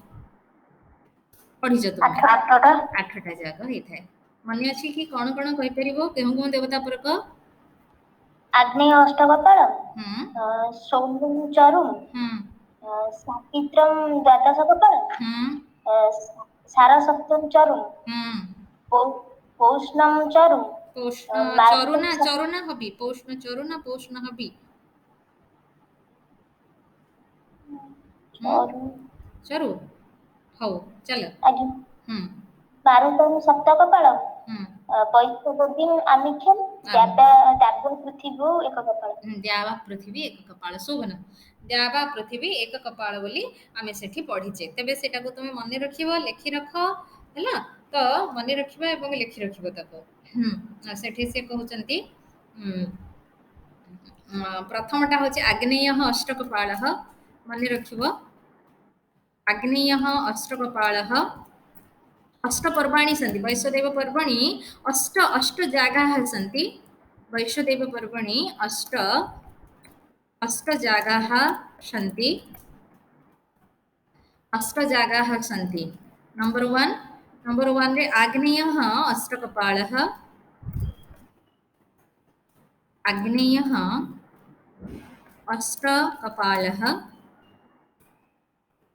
पढिच तुम 8टा जाग हेथाय मन अछि कि कोन कोन कहि परिबो केहु केहु देवता परक आग्नेय अष्टकपाल हम्म सौम्यं चरुं सावित्रं द्वादश कपाल सारसप्तम चरुं पौष्णं चरुं चरुना हबि पौष्ण चरुना पौष्ण हबि चरु हौ चल मारुतं सप्तकपाल पैष्ठवोऽग्निं आमिक्षं द्यावा पृथिवी एक कपाल द्यावा पृथिवी एक कपाल शोभन द्यावा पृथिवी एक कपाल बोली आमे सेठी पढिचे तबे सेटा को तुमे मने रखिबो लेखि रख हैला तो मने रखिबा एवं लेखि रखिबो ताको सेठी से कहउचंती प्रथमटा होचे आग्नेय अष्टकपाल मने रखिबो आग्नेय अष्टकपाल अष्टपर्वाणि सन्ति वैश्वदेव पर्वणि अष्ट जागाः सन्ति वैश्वदेव पर्वणि अष्ट जागाः सन्ति नंबर 1 रे आग्नेयः अष्टकपालः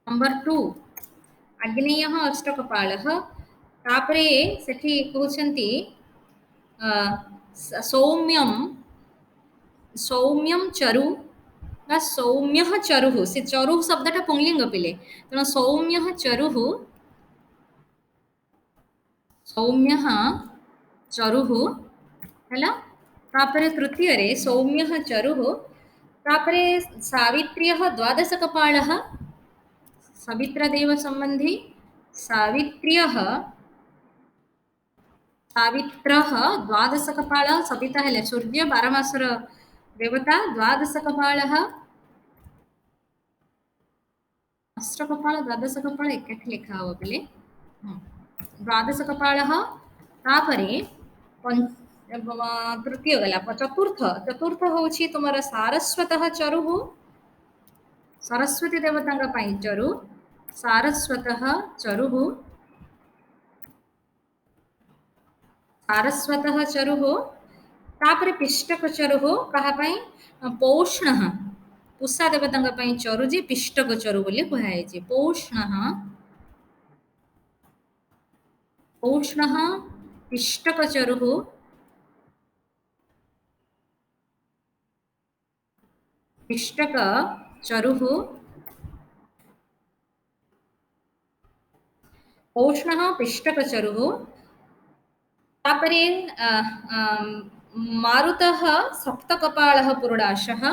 नंबर 2 आग्नेयः अष्टकपालः तापरे सेठी कहउछंती सौम्यं चरु ना सौम्यः चरुः से चरुः शब्दटा पुंलिंग पिले तेणु सौम्यः चरुः हैला तापरे तृतीय रे सौम्यः चरुः तापरे सावित्र्यः द्वादश कपालः सवित्रदेव संबंधी सावित्र्यः द्वादश कपाल सविता हेले सूर्य 12 मासर देवता द्वादश कपालः अष्टकपाल द्वादश कपाल एकाठी लिखा हो बोले द्वादश कपालः तापरे तृतीय गला चतुर्थ होछि तुमर सारस्वतः चरुः सरस्वती देवतांग पई चरु सारस्वतः चरुः तापरे पिष्टक चरुः कहा पई पौष्णः पुषा देवतांग पई चरु जे पिष्टक चरु बोली कहाय जे पौष्णः पिष्टक चरुः पौष्णः पिष्टक चरुः तापरे मारुतः सप्तकपालः पुरुडाशः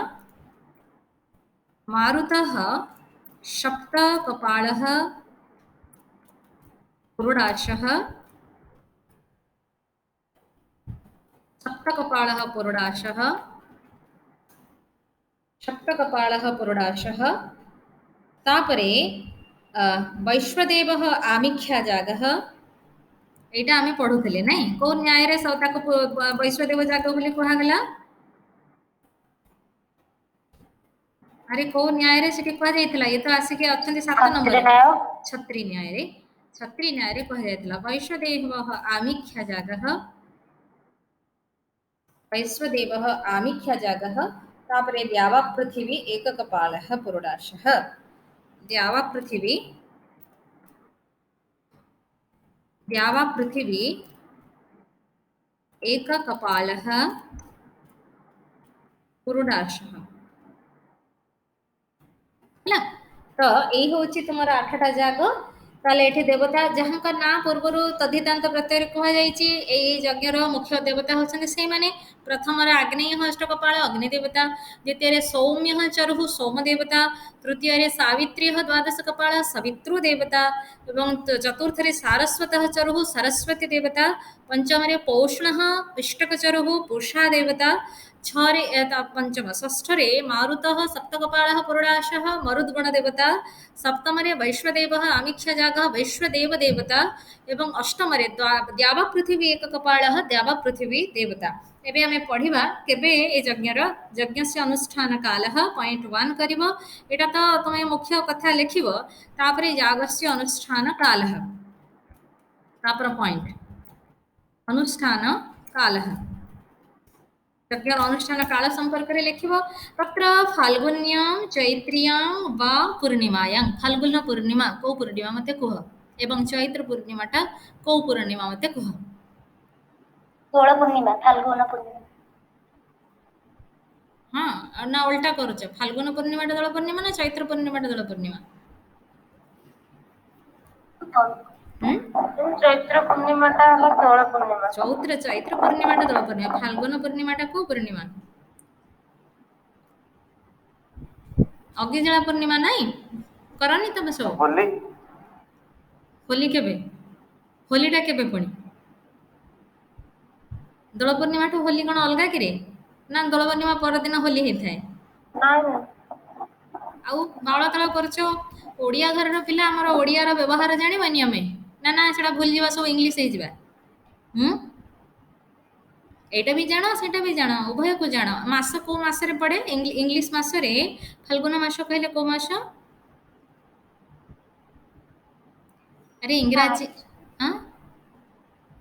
सप्तकपालः पुरुडाशः तापरे वैश्वदेवः आमिख्या जागः एटा आमे पढुथिले नै को न्याय रे ताको वैश्वदेव जाग बोली कहा गला अरे को न्याय रे सेठी कहा जायतला ये तो आसी के अछंती 7 नंबर छत्री न्याय रे कहा जायतला वैश्वदेवः आमिख्या जागः तापरे द्यावा पृथिवी एककपालः पुरुडाशः द्यावा पृथिवी एककपालः पुरुडाशः ହେଲା ତ ଏଇ ହଉଛି ତୁମର 8ଟା ଜାଗ ताले एठी देवता जहां ना पूर्वर तद्धितांत प्रत्यय कह जाइछि एई यज्ञर मुख्य देवता होछन से माने प्रथम रे आग्नेय अष्टकपाल अग्नि देवता द्वितीय रे सौम्य चरुः सोम देवता तृतीय रे सावित्री द्वादश कपाल सवितृ देवता एवं चतुर्थ रे सारस्वत चरुः सरस्वती देवता पंचम रे पौष्णः पिष्टक चरुः पुरुषा देवता छरे पंचम षष्ठ रे मारुतः सप्तकपालः पुरुडाशः मरुद्गण देवता सप्तम रे वैश्वदेवः आमिक्ष जागः वैश्वदेव देवता एवं अष्टम रे द्यावा पृथिवी एक कपालः द्यावा पृथिवी देवता एबे हमें पढ़िबा केबे ए यज्ञर यज्ञस्य अनुष्ठान कालः पॉइंट 1 करिवो एटा तो तमे मुख्य कथा लिखिबो तापरे यागस्य अनुष्ठान कालः तापर पॉइंट अनुष्ठान कालः यज्ञ अनुष्ठान काल संपर्क रे लिखिबो तत्र फाल्गुन्यां चैत्र्यां वा पूर्णिमायां फाल्गुन पूर्णिमा को पूर्णिमा मते कुह एवं चैत्र पूर्णिमाटा को पूर्णिमा मते कुह दोल पूर्णिमा फाल्गुन पूर्णिमा हाँ ना उल्टा करूछ फाल्गुन पूर्णिमाटा दोल पूर्णिमा ना चैत्र पूर्णिमाटा दोल पूर्णिमा चैत्र पूर्णिमाटा हला दोल पूर्णिमा चैत्र पूर्णिमाटा दोल पूर्णिमा फाल्गुन पूर्णिमाटा को पूर्णिमा अग्निजला पूर्णिमा नहीं करनी तब सब होली होली केबे होलीटा केबे पुणी दोल पूर्णिमा ठू होली कौन अलगा कि रे ना दोल पूर्णिमा पर दिन होली होता है आउ बाଳ तଳ କରୁଛ ओडिया घरर पिला हमर ओडियार व्यवहार जानिबानी आमे ना ना सेटा भूल जीवा सब इंग्लिश हे जीवा एटा भी जानो सेटा भी जानो उभय को जानो मास को मास रे पड़े इंग्लिश मास रे फाल्गुन मास कहले को मास अरे इंग्रजी हां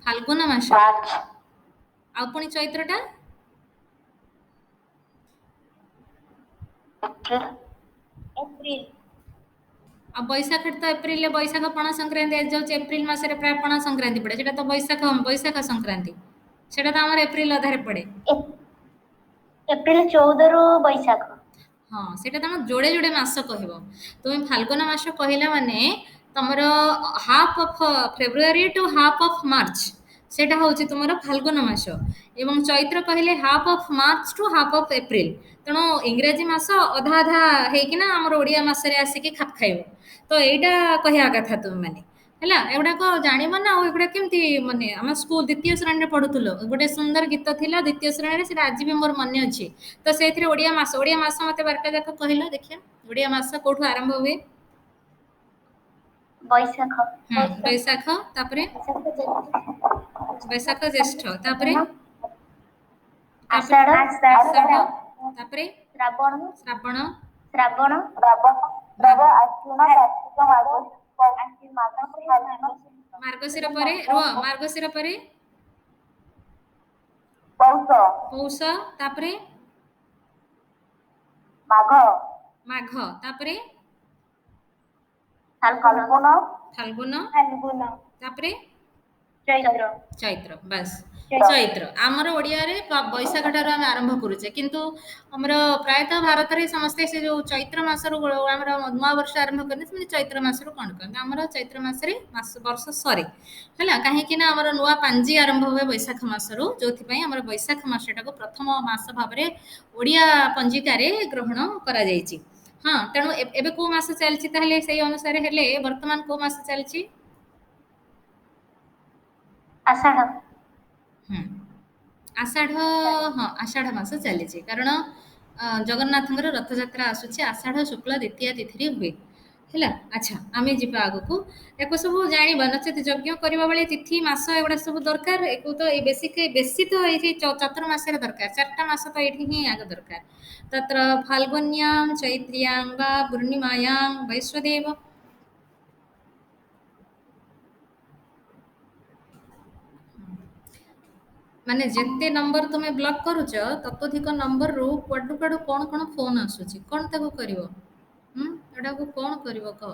फाल्गुन मास आ पुणी चैत्रटा एप्रिल आ बैशाख तो एप्रिल ले बैशाख पणा संक्रांति आज जाउछ एप्रिल मास रे प्राय पणा संक्रांति पड़े सेटा तो बैशाख संक्रांति सेटा तो हमर एप्रिल अधारे पड़े एप्रिल 14 रु बैशाख हाँ सेटा तम जोड़े जोड़े मास कहबो तुम फाल्गुन मास कहला माने तमर half of February to half of March सेटा होची तुमर फाल्गुन मास एवं चैत्र कहले half of March to half of April तेणु इंग्राजी मास अधा अधा हेकिना हमर ओडिया मास रे आसिकी खाप खाइबो तो एटा कहया कथा तुम माने ହେଲା ଏଗୁଡାକ ଜାଣିବ ନା ଆଉ ଏଗୁଡା କେମିତି ମାନେ ଆମ ସ୍କୁଲ ଦ୍ୱିତୀୟ ଶ୍ରେଣୀରେ ପଢୁଥିଲ ଗୋଟେ ସୁନ୍ଦର ଗୀତ ଥିଲା ଦ୍ୱିତୀୟ ଶ୍ରେଣୀରେ ସେଟା ଆଜି ବି ମୋର ମନେ ଅଛି ତ ସେଇଥିରେ ଓଡିଆ ମାସ ମତେ ବାରଟା ଯାକ କହିଲ ଦେଖିଆ ଓଡିଆ ମାସ କୋଉଠୁ ଆରମ୍ଭ ହୁଏ ବୈଶାଖ ତାପରେ ବୈଶାଖ ଜ୍ୟେଷ୍ଠ ତାପରେ ଆଷାଢ ତାପରେ ଶ୍ରାବଣ ମାର୍ଗଶିର ପରେ ମାର୍ଗଶିର ପରେ ପୌଷ ତାପରେ ମାଘ ତାପରେ फाल्गुन तापरे चैत्र बस चैत्र आमर ओडिया रे बैशाख ठार आम आरंभ करूचे किंतु हमर प्रायतः भारत रे समस्ते से जो चैत्र मास रु हमर नुआ वर्ष आरंभ करने से चैत्र मास रु कोन करन हमर चैत्र मास रे वर्ष सरे हला काहे कि ना हमर नुआ पांजी आरंभ हुए बैशाख मास रु जोथि पई हमर बैशाख मासटा को प्रथम मास भाबरे ओडिया पंजिका रे ग्रहण करा जायछि हाँ तेणु एबे को मास चलछि ताहले सेही अनुसार हेले वर्तमान को मास चलछि आषाढ़ आषाढ़ हाँ आषाढ़ मास चलछि कारण जगन्नाथंकर रथ यात्रा आसुछि आषाढ़ शुक्ल द्वितीय तिथि हुए हैला अच्छा आमे जिबा आगो को एको सब जानिबा नचेत यज्ञ करबा बेले तिथि मास एगुडा सब दरकार एको तो ए बेसी तो एठी चतुर्मास रे दरकार चारटा मास तो एठी ही आगो दरकार तत्र फाल्गुन्यां चैत्र्यां वा पूर्णिमायां वैश्वदेव माने जेते नंबर तुमे ब्लॉक करूछ ततोधिक नंबर रु क्वाडु क्वाडु कोन फोन आसुची कोन ताको करिवो एडा को कोन करिवो क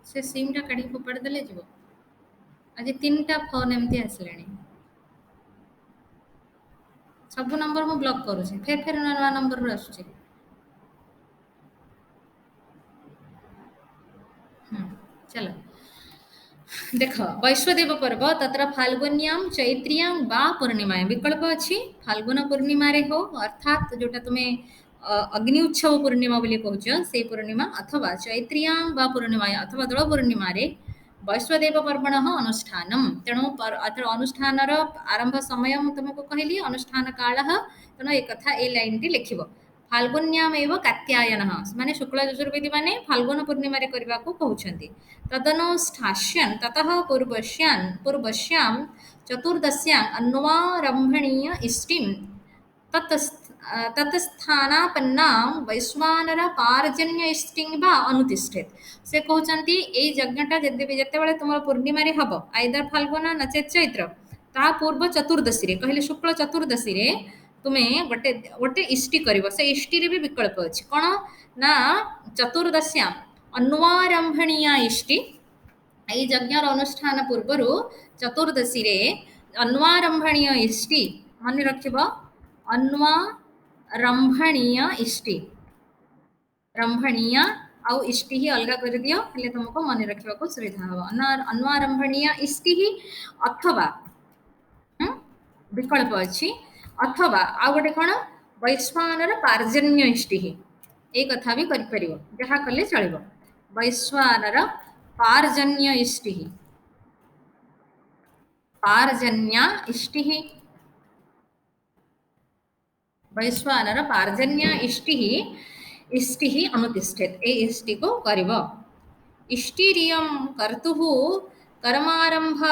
से सिम टा काढी फोपाड़ देले जीवो आज तीनटा फोन एमती आसलेनी सब नंबर मु ब्लॉक करूची फेर नवा नंबर रु आसुची चलो देख वैश्वदेव पर्व तत्र फाल्गुन्यां चैत्रियां वा पूर्णिमायां विकल्प अच्छी फाल्गुन पूर्णिमा रे हो अर्थात जोटा तुम्हें अग्नि उत्सव पूर्णिमा बोली कहूछ से पूर्णिमा अथवा चैत्रियां वा पूर्णिमा अथवा दोल पूर्णिमा रे वैश्वदेव पर्वण अनुष्ठानम तेणु अत्र अनुष्ठानर आरंभ समय मु तुमको कहली अनुष्ठान काल तेणु एक कथा ए लाइन टी लिखिब फाल्गुन्यामेव कात्यायन माने शुक्ल चतुर्वेदी माने फाल्गुन पूर्णिमा रे करबा को कहउछंती तदनुष्ठास्यन् ततः पूर्वस्यां चतुर्दश्याम् अन्वारम्भणीय इष्टिं ततस्थानापन्नां वैश्वानर पार्जन्य इष्टिं वा अनुतिष्ठेत से कहउछंती एई यज्ञटा जेतेबेले तुमर पूर्णिमा रे हबो आइदर फाल्गुन नचेत चैत्र ता पूर्व चतुर्दशी रे कहले शुक्ल चतुर्दशी रे तुमे गोटे गोटे इष्टि करिवो से इष्टि रे भी विकल्प अछि कोन ना चतुर्दश्यां अन्वारंभणीय इष्टि এই যজ্ঞর অনুষ্ঠান পূর্বরু চতুর্দশী রে अन्वारंभणीय इष्टि मन रखिब अन्वारंभणीय इष्टि रंभणीय आउ इष्टि ही अलग कर दियो हेले तुमको मन रखिबा को सुविधा हो अन्वारंभणीय इष्टि ही अथवा विकल्प अछि अथवा आ गोटे कोन वैश्वानर पार्जन्य इष्टि ही ए कथा भी करि परिबो जहा कले चलिबो वैश्वानर पार्जन्य इष्टि पार्जन्य इष्टि वैश्वानर पार्जन्य इष्टि अनुतिष्ठेत ए इष्टि को करिब इष्टिरियं कर्तुः कर्मारंभ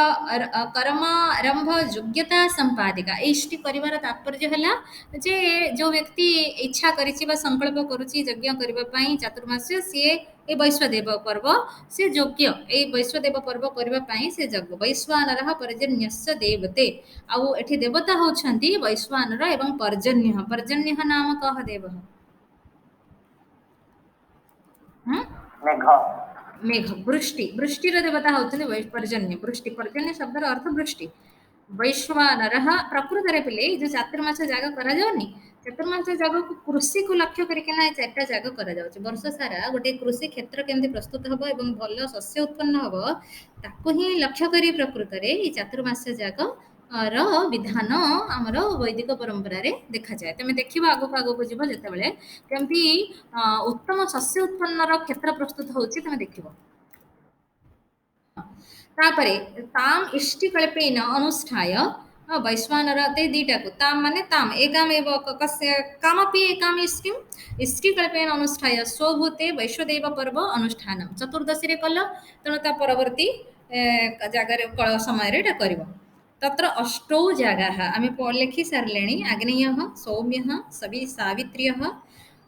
योग्यता संपादिका इष्टि करिवार तात्पर्य हला जे जो व्यक्ति इच्छा करिछि बा संकल्प करूछि यज्ञ करिबा पई चतुर्मास्य से ए वैश्वदेव पर्व से योग्य ए वैश्वदेव पर्व करिबा पई से यज्ञ वैश्वानरः पर्जन्यस्य देवते आउ एठी देवता होछंती वैश्वानर एवं पर्जन्य नाम कह देवः मेघ मेघ वृष्टिर देवता होते पर्जन्य पर्जन्य शब्दर अर्थ वृष्टि वैश्वानर प्रकृत पिले जो चातुर्मास जाग करा जाउनी चतुर्मास जाग को कृषि को लक्ष्य करके ना चारटा जाग करा जाउछ वर्ष सारा गोटे कृषि क्षेत्र केमती प्रस्तुत हबो एवं भल शस्य उत्पन्न हबो ताको ही लक्ष्य करी प्रकृत रे ई चातुर्मास जाग र विधान आमर वैदिक परंपरा रे देखा जाए तमे देखिबा आगो आगो जीव जते बेले केमती उत्तम शस्य उत्पन्न रो क्षेत्र प्रस्तुत होछि तमे देखिबो तापरे ताम इष्टिकल्पेन अनुष्ठाय वैश्वानर ते दीटा को ताम माने ताम एकामेव कस्य कामपि एकाम इष्टिकल्पेन अनुष्ठाय स्वभूते वैश्वदेव पर्व अनुष्ठानम चतुर्दशी रे कल तेणु ता परवर्ती जगार कल समय रे एटा करबो तत्र अष्टौ जागाः आमे लिखि सारलेणी आग्नेयः सौम्यः सावित्र्यः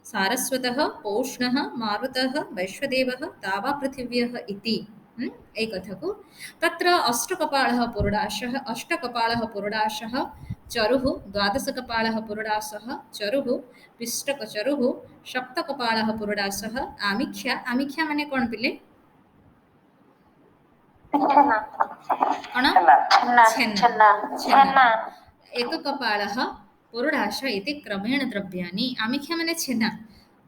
सारस्वतः पौष्णः मारुतः वैश्वदेवः तावा पृथिव्यः इति एक कथा को तत्र अष्टकपालः पुरुडाशः चरुः द्वादशकपालः पुरुडाशः चरुः पिष्टकचरुः सप्तकपालः पुरुडाशः आमिख्या माने कोन पिले छेना एक कपालः पुरुडाश इति क्रमेण द्रव्याणि आमिख्या माने छेना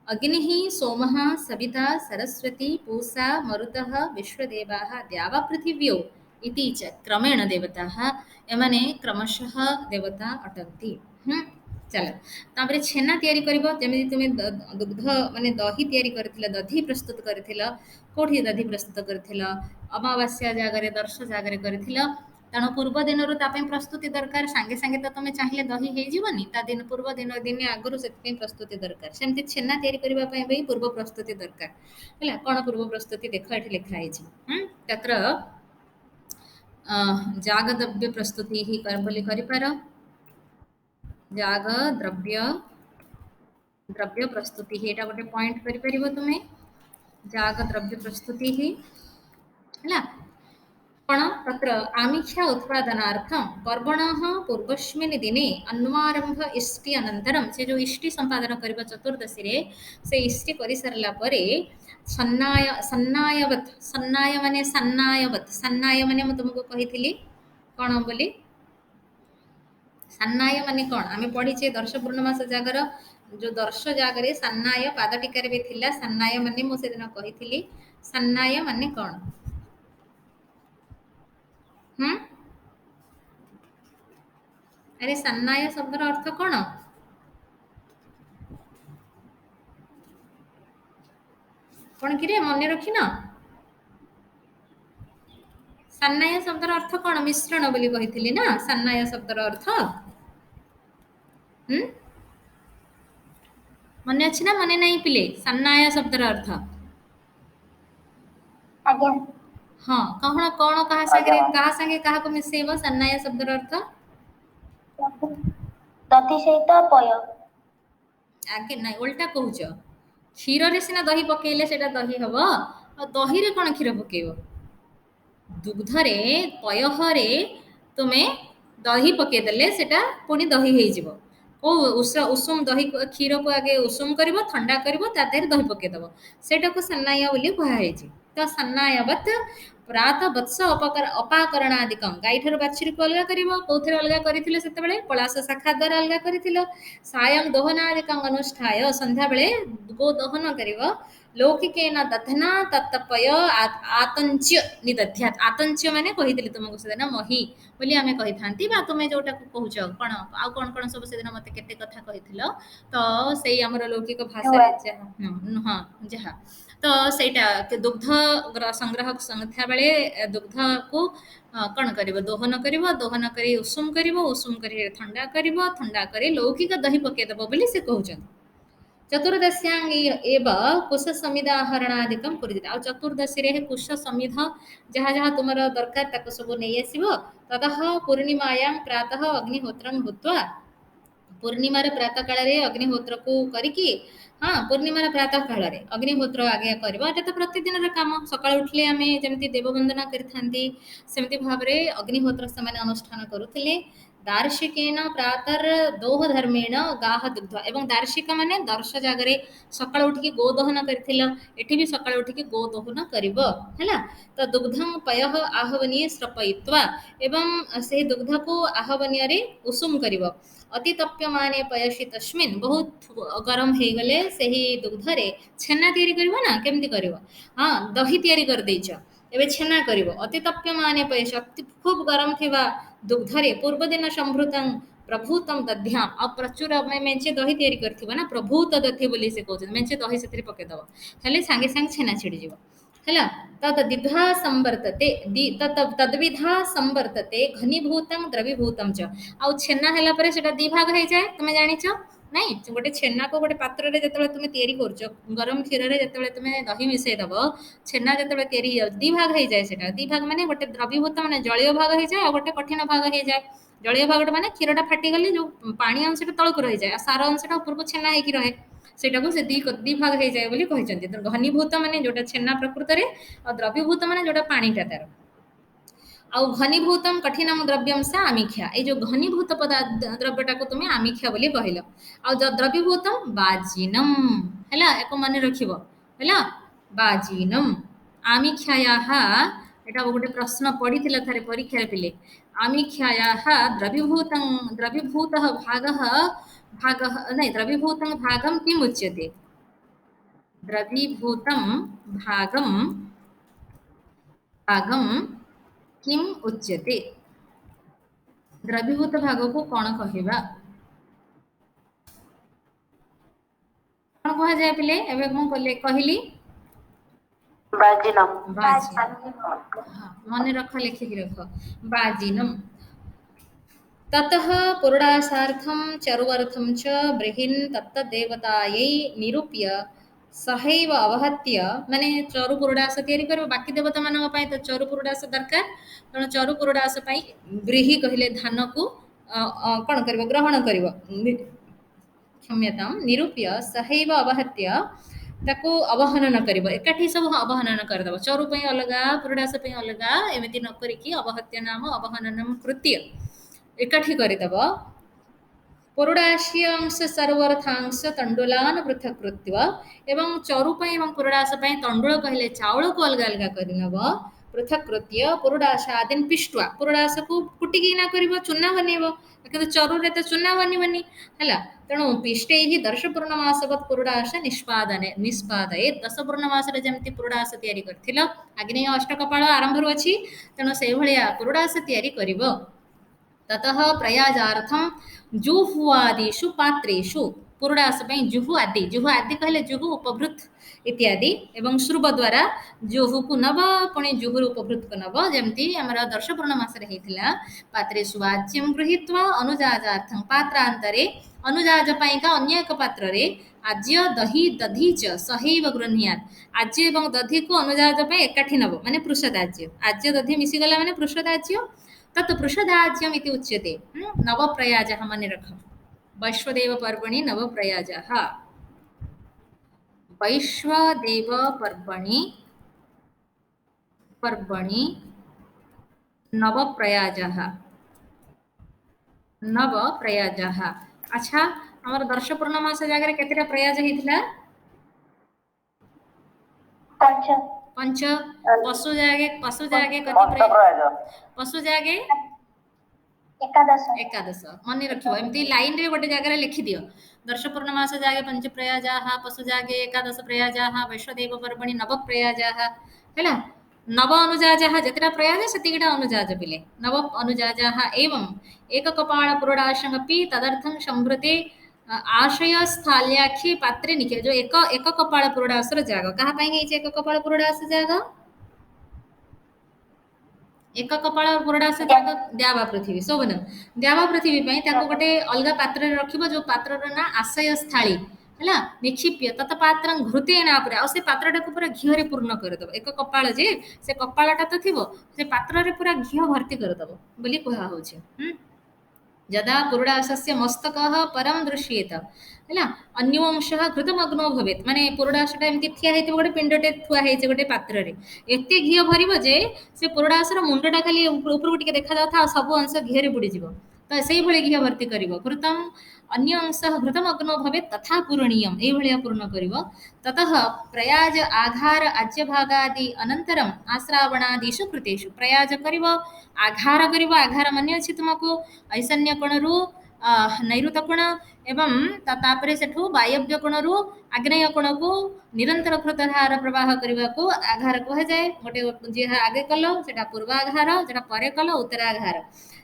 अग्निः सोमः सविता सरस्वती पूषा मरुतः विश्वदेवाः द्यावा पृथिव्यौ इति च क्रमेण देवताः एमाने क्रमशः देवता अटन्ति चलो तापरे छेना तयारी करबो जेमि तुमे दुग्ध माने दही तयारी करथिला दधी प्रस्तुत करथिला कोठी दधी प्रस्तुत करथिला अमावास्या जागरे दर्श जागरे करथिला तेणु पूर्व दिन प्रस्तुति दरकार सांगे सांगे तो तुम चाहिए दही हो जीवनी ता दिन पूर्व दिन आगु से प्रस्तुति दरकार सेमती छेना तैयारी करने भी पूर्व प्रस्तुति दरकार है कौन पूर्व प्रस्तुति देख ये लिखाई तत्र जाग द्रव्य प्रस्तुति ही बोली कर जाग द्रव्य प्रस्तुति ही एटा गोटे पॉइंट कर तुम्हें जाग द्रव्य प्रस्तुति ही है पण तत्र आमिख्या उत्पादनार्थं पर्वणः पूर्वस्मिन् दिने अन्वारंभ इष्टि अनन्तरं से जो इष्टि संपादन करिबा चतुर्दशी रे से इष्टि करि सरला परे सन्नाय माने म तुमको कहिथिली कोन बोली सन्नाय माने कोन आमे पढिचे दर्श पूर्णमास जागर जो दर्श जागरे सन्नाय पाद टिकार भी थिला सन्नाय माने मो से दिन कहिथिली सन्नाय माने कोन अरे सन्नाय शब्दर अर्थ कौन? कौन कि मन रखी न सन्नाय शब्दर अर्थ कौन मिश्रण बोली कही ना सन्नाय शब्दर अर्थ मन अच्छी ना मन नहीं पिले सन्नाय शब्दर अर्थ आज्ञा हाँ कौन कौन ଆଜ୍ଞା ma'am। कहा संगे कहा को मिसेइबो सन्नाय शब्दर अर्थ दधि सहित पय आगे ना उल्टा कहूच क्षीर रे सिना दही पकेइले सेटा दही हबो आ दही रे कोन क्षीर पकेइबो दुग्धरे पयहरे तुमे दही पके देले सेटा पुनी दही हेइ जिवो ओ उषुम दही क्षीर को आगे उषुम करिवो ठंडा करिवो ता देहरे दही पके दबो सेटा को सन्नाय बोली कहा हेछि तो सन्नायवत प्रात वत्स अपाकरणादिकम गाई ठार बाछुरी को अलगा करिवो कोथरे अलगा करिथिले सेते बेले पलाश शाखा द्वारा अलगा करिथिलो सायं दोहनादिकं अनुष्ठाय संध्या बेले गो दहन करिवो लौकिकेन दधना तत्तपय आतंच्य निदध्यात आतंच्य माने कहिदिली तुमको सेदिन मही बोली आमे कहि थांती बा तुमे जोटा कहूच कोन आ कोन सब सेदिन मते केते कथा कहिथिलो तो सेई हमर लौकिक भाषा रे हां जहा तो सेटा दुग्ध संग्रह संध्या बेले दुग्ध को कौन कर दोहन कर दोहन कर उषुम कर उषुम कर ठंडा कर ठंडा कर लौकिक दही पकेदब बोली से कहउछन चतुर्दश्यां एव कुश समिदाहरणादिकम कुरिदित आ चतुर्दशी रे कुश समिध जहाँ जहाँ तुमर दरकार ताको सब नहीं आसीबो ततः पूर्णिमायां प्रातः अग्निहोत्रं भूत्वा पूर्णिमार प्रातः काल रे अग्निहोत्र को करिकी हाँ पूर्णिमार प्रातः काल रे अग्निहोत्र आगे करबो एटा तो प्रतिदिन रे काम सकाळ उठले आमे जेमति देव वंदना करथांती सेमति भाबरे अग्निहोत्र समान अनुष्ठान करूथिले दार्शिकेन प्रातर दोह धर्मेण गाह दुग्ध एवं दार्शिक माने दर्श जागरे सकाळ उठिकी गो दहन करथिल एठी भी सकाळ उठिकी गो दहन करिवो हला तो दुग्धं पयः आहवनीय स्रपयित्वा एवं से दुग्ध को आहवनीय रे उषुम करिवो अति तप्यमाने पयसी तस्मिन् बहुत गरम हे गले सही दुग्ध रे छेना तयारी करिवो ना केमति करिवो हां दही तयारी कर देइछ एबे छेना करिवो अति तप्यमाने पयसी अति खूब गरम थिबा दुग्ध रे पूर्व दिन संभृतं प्रभूतम दध्याम आ प्रचुर मेंचे दही तयारी करथिबो ना प्रभूत दधि बोली से कहउछ मेंचे दही सेतरी पके दबो हेले संगे संग छेना छिड़ी जिवो हला तद दिधा संवर्तते तद्विधा संवर्तते घनीभूतं द्रवीभूतं च आ छेना हला परे सेटा दी भाग हे जाय तुमे जानिछ नहीं गोटे छेना को गोटे पात्र रे जतले तुमे तयारी करछ गरम क्षीर रे जतले तुमे दही मिसै दबो छेना जतले तयारी दी भाग हे जाय सेटा दी भाग माने गोटे द्रवीभूत माने जलीय भाग हे जाय आ गोटे कठिन भाग हे जाय जलीय भागटा माने क्षीरटा फाटी गले जो पानी अंशटा तळक रहि जाय आ सार अंशटा ऊपर को छेना हे की रहे सेटा को से दी भाग हे जाय बोली कहिसंती तो घनीभूत माने जोटा छेना प्रकृत रे आ द्रवीभूत माने जोटा पानीटा तार आ घनीभूतम कठिनम द्रव्यम सा आमिख्या ए जो घनीभूत पदार्थ द्रव्यटा को तुमे आमिख्या बोली कहिलो आ जो द्रवीभूतम बाजीनम हैला एको माने रखिबो हैला बाजीनम आमिख्यायाः एटा गोटे प्रश्न पढ़िथिला थारे परीक्षा पिले आमिख्यायाः द्रवीभूतः भागः नहीं द्रवीभूतं भागं किम् उच्यते द्रवीभूतं भागं किम उच्यते द्रवीभूत भाग को कौन कहवा कौन कह जाए पिले एबे को कहली बाजिनम मन रख लिखिक रख बाजिनम ततः पुरुडासार्थं चरुवर्थं च बृहिन् तत्तदेवतायै निरूप्य सहैव अवहत्य माने चरु पुरुडास तयारी कर बाकी देवता मान तो चरु पुरुडास दरकार तेणु चरु पुरुडास ब्रीहि कहले धान को कौन कर ग्रहण कर क्षम्यतां निरूप्य सहैव अवहत्य ताको अवहनन कर एकाठी सब अवहनन करदेव चरु अलगा पुरुडास अलगा एमती न करिकी अवहत्य नाम अवहननम कृत्य एकाठी करदेव पुरुडाशी अंश सर्वर्थांश तंडुलान पृथक कृत्वा एवं चरुपाई एवं पुरुडास तंडुल कहले चाउल को अलग अलग करनब पृथक कृत्य पुरुडाशादीन पिष्टवा पुरुडास को कुटिकी ना कर चूना बनइब कि चरु रे तो चूना बनबनी है तेणु पिष्टे ही दर्श पूर्णमासवत पुरुडास निष्पादये दश पूर्णमास जमी पुरुडास तैयारी कर आग्नेय अष्टकपाल आरंभ अच्छी तेणु से भाया पुरुडास तैयारी कर ततः प्रयाजार्थं जुह्वादिषु पात्रेषु पुरुडास जुहु आदि कहले जुहु उपभृत इत्यादि एवं श्रुब द्वारा जुहु को नव पुणी जुहुर उपभृत को नव जमती आमर दर्श पूर्णमास हेतिला पात्रेषु वाच्यं गृहीत्वा अनुजाजार्थं पात्रांतरे अनुजाज पाइका अन्य एक पात्र रे आज्य दही दधी च सहैव गृह्णात आज्य एवं दधी को अनुजाज पे एकाठी नब माने पृषदाज्य आज्य दधी मिसी गला माने पृषदाज्य तत् पृषदाज्यम इति उच्यते नवप्रयाजः मने रख वैश्वदेव पर्वणि नवप्रयाजः वैश्वदेव पर्वणि नवप्रयाजः अच्छा हमर दर्श पूर्णमास जागरे केतेटा प्रयाज हेतिला पंच पंच पशु जागे कति पंच प्रयाज पशु जागे एकादश मन रखियो एमती लाइन रे गोटे जगह लिखि दियो दर्श पूर्णमास जागे पंच प्रयाजाः पशु जागे एकादश प्रयाजाः वैश्वदेव पर्वणि नव प्रयाजाः हैला नव अनुजाजाः जतिरा प्रयाज सेतिकिटा अनुजाज पिले नव अनुजाजाः एवं एक कपाल पुरोडाशंगपि तदर्थं संभृते आशय स्थाल्याख्ये पात्रे निखे जो एक कपाल पुरोडासर जाग कहा पई हे एक कपाल पुरोडास जाग एक कपाल पुरोडास जाग द्यावा पृथ्वी शोभन द्यावा पृथ्वी पई ताको गोटे अलगा पात्र रे रखिबो जो पात्र रो ना आशय स्थाली हैला निक्षिप्य तत पात्रं घृतेना पुरा और से पात्रटा को पूरा घियो रे पूर्ण कर दबो एक कपाल जे से कपालटा तो थिबो से पात्र रे पूरा घियो भर्ती कर दबो बोली कहा होछि यदा पुरुडासस्य मस्तकः परम दृश्येत हैला अन्यो अंशः घृतमग्नो भवेत माने पुरुडासटा एमति थिया हेते गोटे पिंडटे थुआ हेचे गोटे पात्र रे एते घियो भरिबो जे से पुरुडासर मुंडटा खाली ऊपर टिके देखा जाता सब अंश घियो रे बुडी जिवो तो सेही भली घियो भर्ती करिवो घृतम अन्य अंशः घृतमग्नो भवेत तथा पूरणीयम एही भलिया पूर्ण करिवो ततः प्रयाज आघार आज्यभागादि अनन्तरम आश्रावणादिषु कृतेषु प्रयाज करिवो आघार मान्य अछि तुमको ऐसन्य कोणरू नैऋत कोण एवं तापरे सेठु वायव्य कोणरू आग्नेय कोण को निरंतर कृतधार प्रवाह करने को आघार कह जाए गोटे जी आगे कल से पूर्वाघार जो परे कल उत्तराघार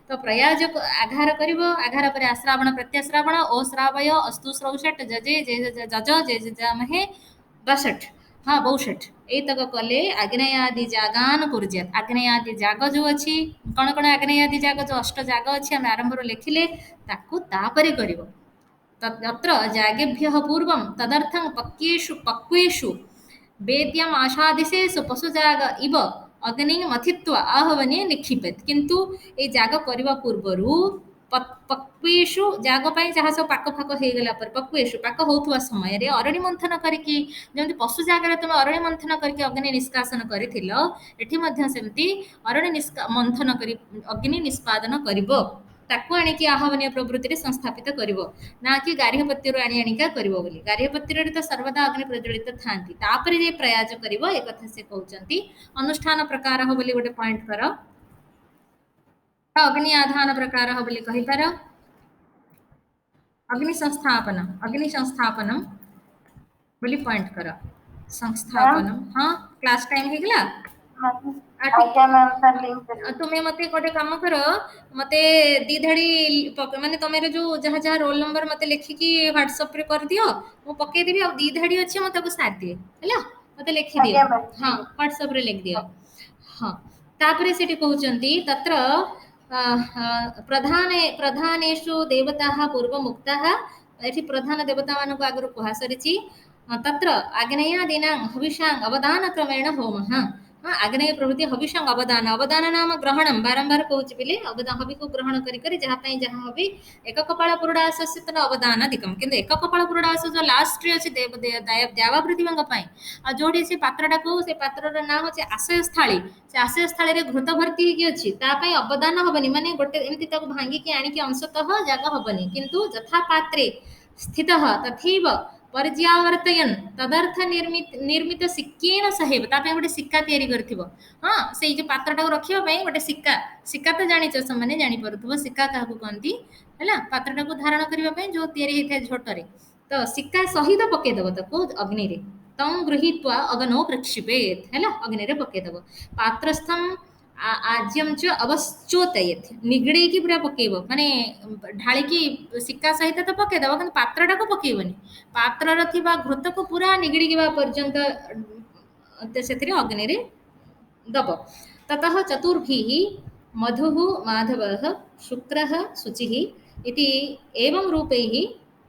तो प्रयाज आघार करिवो आघार पर आश्रावण प्रत्याश्रावण ओश्रावय अस्तु श्रौषट जजे जज जे जामहे बसठ हाँ बहुषठ एतक कले आग्नेयादि जागान कुर्जियात आग्नेयादि जाग जो अच्छी कौन कौन आग्नेयादि जाग जो अष्ट जाग अच्छी आम आरंभ लिखिले ताकू तापरे करिवो तत्र जागेभ्यः पूर्वं तदर्थं पक्वेषु वेद्यम् आशादिशेषु पशुजाग इव अग्नि मथित्वा आहवने निक्षिपेत किंतु ए जाग करबा पूर्वरु पक्वेषु जाग पाई जहाँ सब पाक फाक हो गला पर पक्वेषु पाक होथुवा समय रे अरणी मंथन करिकी जेमति पशु जागरे तुम अरणी मंथन करिकी अग्नि निष्कासन करिथिलो एठी मध्य सेमति अरणी मंथन करी अग्नि निष्पादन करिवो ताकू आनिकी आहवनीय प्रवृत्ति रे संस्थापित करिवो ना कि गार्हपत्य रो आनिका करिवो बोली गार्हपत्य रे तो सर्वदा अग्नि प्रज्वलित थांती तापरे जे प्रयास करिवो एक कथा से कहउचंती अनुष्ठान प्रकार हो बोली गोटे पॉइंट करो अग्नि आधान प्रकार हो बोली कहि पार अग्नि संस्थापनम बोली पॉइंट कर संस्थापनम हाँ क्लास टाइम हे गला तुम्हें मते गोटे काम कर मते दी धाड़ी माने तमेर जो जहाँ जहाँ रोल नंबर मते लिखिकी व्हाट्सएप रे कर दियो मु पके देबी आ दी धाड़ी अछि मते को साथ दिए हैला मते लिखि दियो हाँ व्हाट्सएप रे लिख दियो हाँ तापरे सेठी कहउचंती तत्र प्रधानेषु देवताः पूर्वमुक्ताः एठी प्रधान देवता मानको आगरु कहा सरिछि तत्र आग्नेयादीनां हविषां अवदानक्रमेण होमः आग्नेय प्रभृति हविषां अवदान नाम ग्रहणं बारंबार कहउछि बिले हवि को ग्रहण करी करी जहाँ पई जहाँ हवि एक कपाल पुरुडासस्य तन अवदानादिकं किंतु एक कपाल पुरुडास जो लास्ट रे अछि देवा पृथ्वींग पई आ जोडी से पात्रटा को से पात्रर नाम अछि आशय स्थाली रे घृत भर्ती कि अछि ता पई अवदान हबनी माने गोटे एमति ताको भांगी कि आनी कि अंशतः जागा हबनी किंतु जथा पात्रे स्थितः तथैव पर्यावर्तयन तदर्थ निर्मित सिक्केन सहेब ता गोटे सिक्का तैयारी करथिबो हाँ से जो पात्रटा रखिबा पई गोटे सिक्का तो जानिछ समाने जानि परथबो सिक्का काहू कहंती हैला पात्रटा को धारण करबा पई जो तैयारी हेथे झोटरे तो सिक्का सहित पके दबो ताको अग्नि रे तं गृहीत्वा अग्नौ प्रक्षिपेत हैला अग्नि रे पके दबो पात्रस्थं आज्यम च अवश्चोतयेत् निगड़ेकी पूरा पकेइबो माने ढाळिकी सिक्का सहित तो पकेइदबो किंतु पात्रटाको पकेइबोनी पात्रर थिबा घृतको पूरा निगड़िकिबा पर्यंत सेथिरे अग्नि रे दब ततः चतुर्भिः मधुः माधवः शुक्रः शुचिः इति एवं रूपैः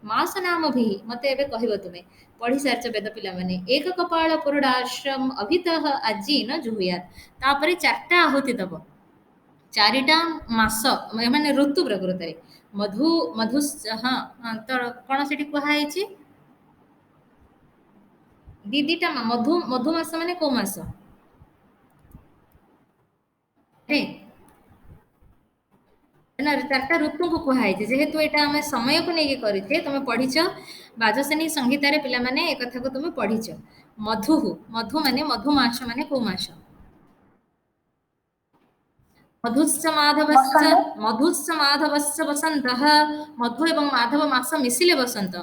मासनामभिः मते एबे कहिबो तुमे पढ़ी सारच वेद पिला माने एक कपाल पुरुडाश्रम अभितः आजी न जुहुयात तापरे चारटा आहुति दब चारिटा मास माने ऋतु प्रकृतरे मधु मधु हाँ तो कौन से कहुई दीदीटा मधु मधुमास माने को मास चार्टा ऋतु को कहुई जेहेतु यहाँ आम समय को लेकिन करे तुम पढ़ीच बाजसेनी संहितार पिला माने एक कथा को तुम पढ़ीच मधु मधु माने मधुमास माने को मास मधुश्च माधवश्च वसन्तः मधु एवं माधव मास मिसिले वसंत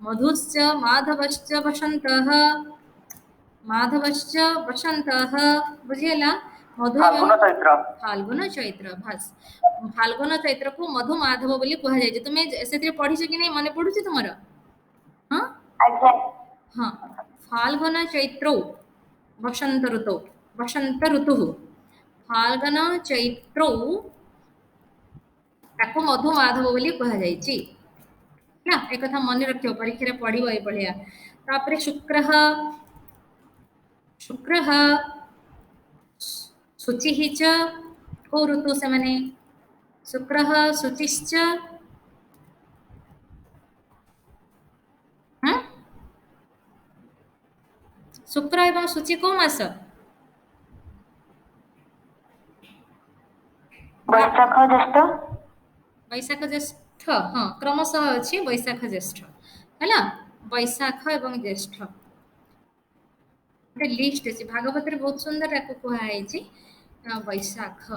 मधुश्च माधवश्च वसन्तः माधवश्च वसन्तः बुझिला मधु फाल्गुन चैत्र फाल्गुन चैत्र को मधु माधव बोली कह जाय तुमे से पढ़ी कि नहीं मन पड़ू तुम हाँ हाँ फाल्गुन चैत्रो वसंत ऋतु फाल्गुन चैत्रो ताको मधु माधव बोली कह जाय ना एक कथा मन रखियो परीक्षा रे पढ़िबो ए भलिया तापरे शुक्रः शुक्रः शुचिः च को ऋतु से माने शुक्रः शुचिश्च शुक्र एवं शुचि को मास बैशाख ज्येष्ठ हाँ क्रमशः अच्छी बैशाख ज्येष्ठ है बैशाख एवं ज्येष्ठ गोटे लिस्ट अच्छी भागवत बहुत सुंदर कहुई बैशाख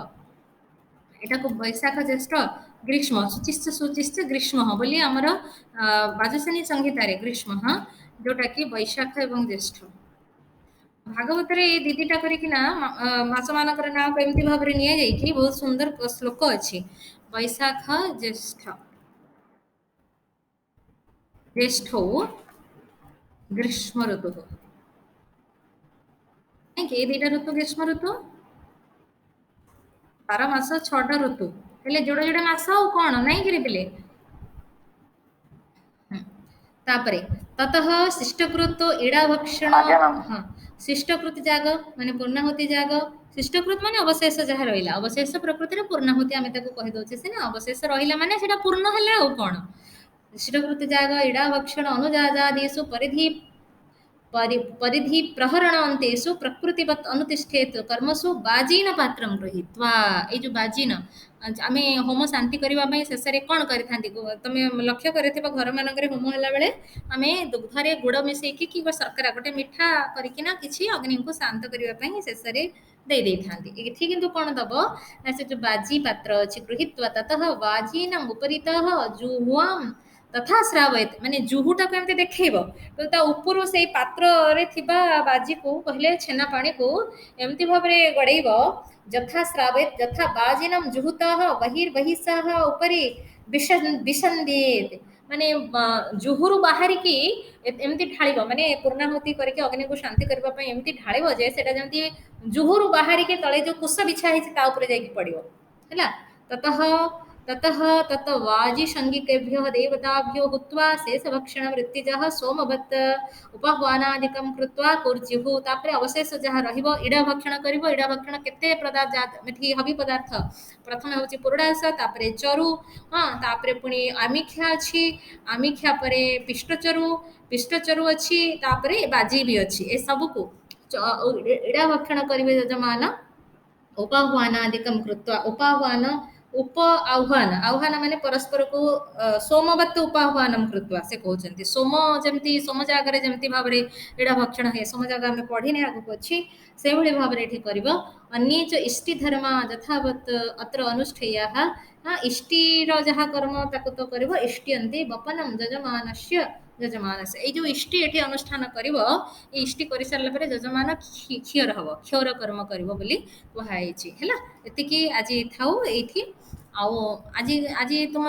यहाँ को बैशाख ज्येष्ठ ग्रीष्म शुचिश्च शुचिश्च ग्रीष्म बोली आमर बाजसेनी संहितार ग्रीष्म जोटा कि बैशाख एवं ज्येष्ठ भागवत ये दीदीटा करना मास मान ना कमी भाव में नि बहुत सुंदर श्लोक अच्छी बैशाख ज्येष्ठ ज्येष्ठ ग्रीष्म ऋतु ये दुटा ऋतु ग्रीष्म ऋतु 12 मास 6टा ऋतु हेले जोड़ा जोड़ा मास आ कौन नहीं कि पिले तापरे ततः शिष्टकृत इड़ाभक्षण हाँ शिष्टकृत जाग माने पूर्णाहुति जाग शिष्टकृत माने अवशेष जहाँ रहा अवशेष प्रकृति पूर्णाहुति आम कही दौचे सीना अवशेष रहा माने सेटा पूर्ण है आ कौन शिष्टकृत जाग इड़ाभक्षण अनुजाजादिषु परिधि परिधि प्रहरण अंतेषु प्रकृतिवत् अनुतिष्ठेत कर्मसु बाजीन पात्रं गृहीत्वा ए जो बाजीन आम होम शांति करने शेष कौन कर तुम लक्ष्य कर घर मानक होम होला बेले आम दुग्धरे गुड़ मिसेकी कि शर्करा गोटे मिठा करना कि अग्नि को शांत करने शेष दे था किंतु कौन दब ना से जो बाजी पात्र अच्छी गृहीत्वा ततः बाजीन उपरितः जुहुआम तथा श्रावयत माने जुहुटा को एमते देखैब तो ऊपर से पात्र रे थिबा बाजी को कहले छेना पानी को एमती भाव रे गड़ेब यथा श्रावयत यथा बाजिनम जुहुतः बहिर्बहिषः उपरि विसंदेत माने जुहुरु बाहर की एमती ढाळिब माने पूर्णाहुति करके अग्नि को शांति करबा पय एमती ढाळिब जे सेटा जंती जुहुरु बाहर के तळे जो कुश बिछा है ता ऊपर जाई पड़िबो हैला ततः तत वाजी संगिकेभ्यो देवताभ्यो हुत्वा शेषभक्षण वृत्तिजः सोमवत् उपह्वानादिकं कृत्वा कुर्जिहु तापरे अवशेष जहाँ रहिबो इड़ाभक्षण करिबो इड़ाभक्षण केते पदार्थ मिठी हबी पदार्थ प्रथम होची पुरुडास तापरे चरु हाँ तापरे पुणी आमिख्या अछि आमिख्या परे पिष्टचरु अछि तापरे बाजी भी अछि ए सब को इड़ाभक्षण करिवे यजमान उपाह्वानादिकं कृत्वा उप आह्वान माने परस्पर को सोमवत् उपाह्वान कृत्वा से कहते सोम जमती सोम जगह जमती भाव में एड़ा भक्षण है सोम जगह आम पढ़ी आगे अच्छी से भाव में ये कर अन्ये च इष्टि धर्म यथावत् अत्र अनुष्ठेया इष्टिर जहाँ कर्म ताको तो कर इष्टियन्ते वपनम यजमानस्य ଯଜମାନ ଏଇ ଯୋଉ ଇଷ୍ଟି ଏଠି ଅନୁଷ୍ଠାନ କରିବ ଏଇ ଇଷ୍ଟି କରିସାରିଲା ପରେ ଯଜମାନ କ୍ଷୀର ହବ କ୍ଷୌର କର୍ମ କରିବ ବୋଲି କୁହାଯାଇଛି ହେଲା। ଏତିକି ଆଜି ଥାଉ ଏଇଠି। ଆଉ ଆଜି ଆଜି ତୁମ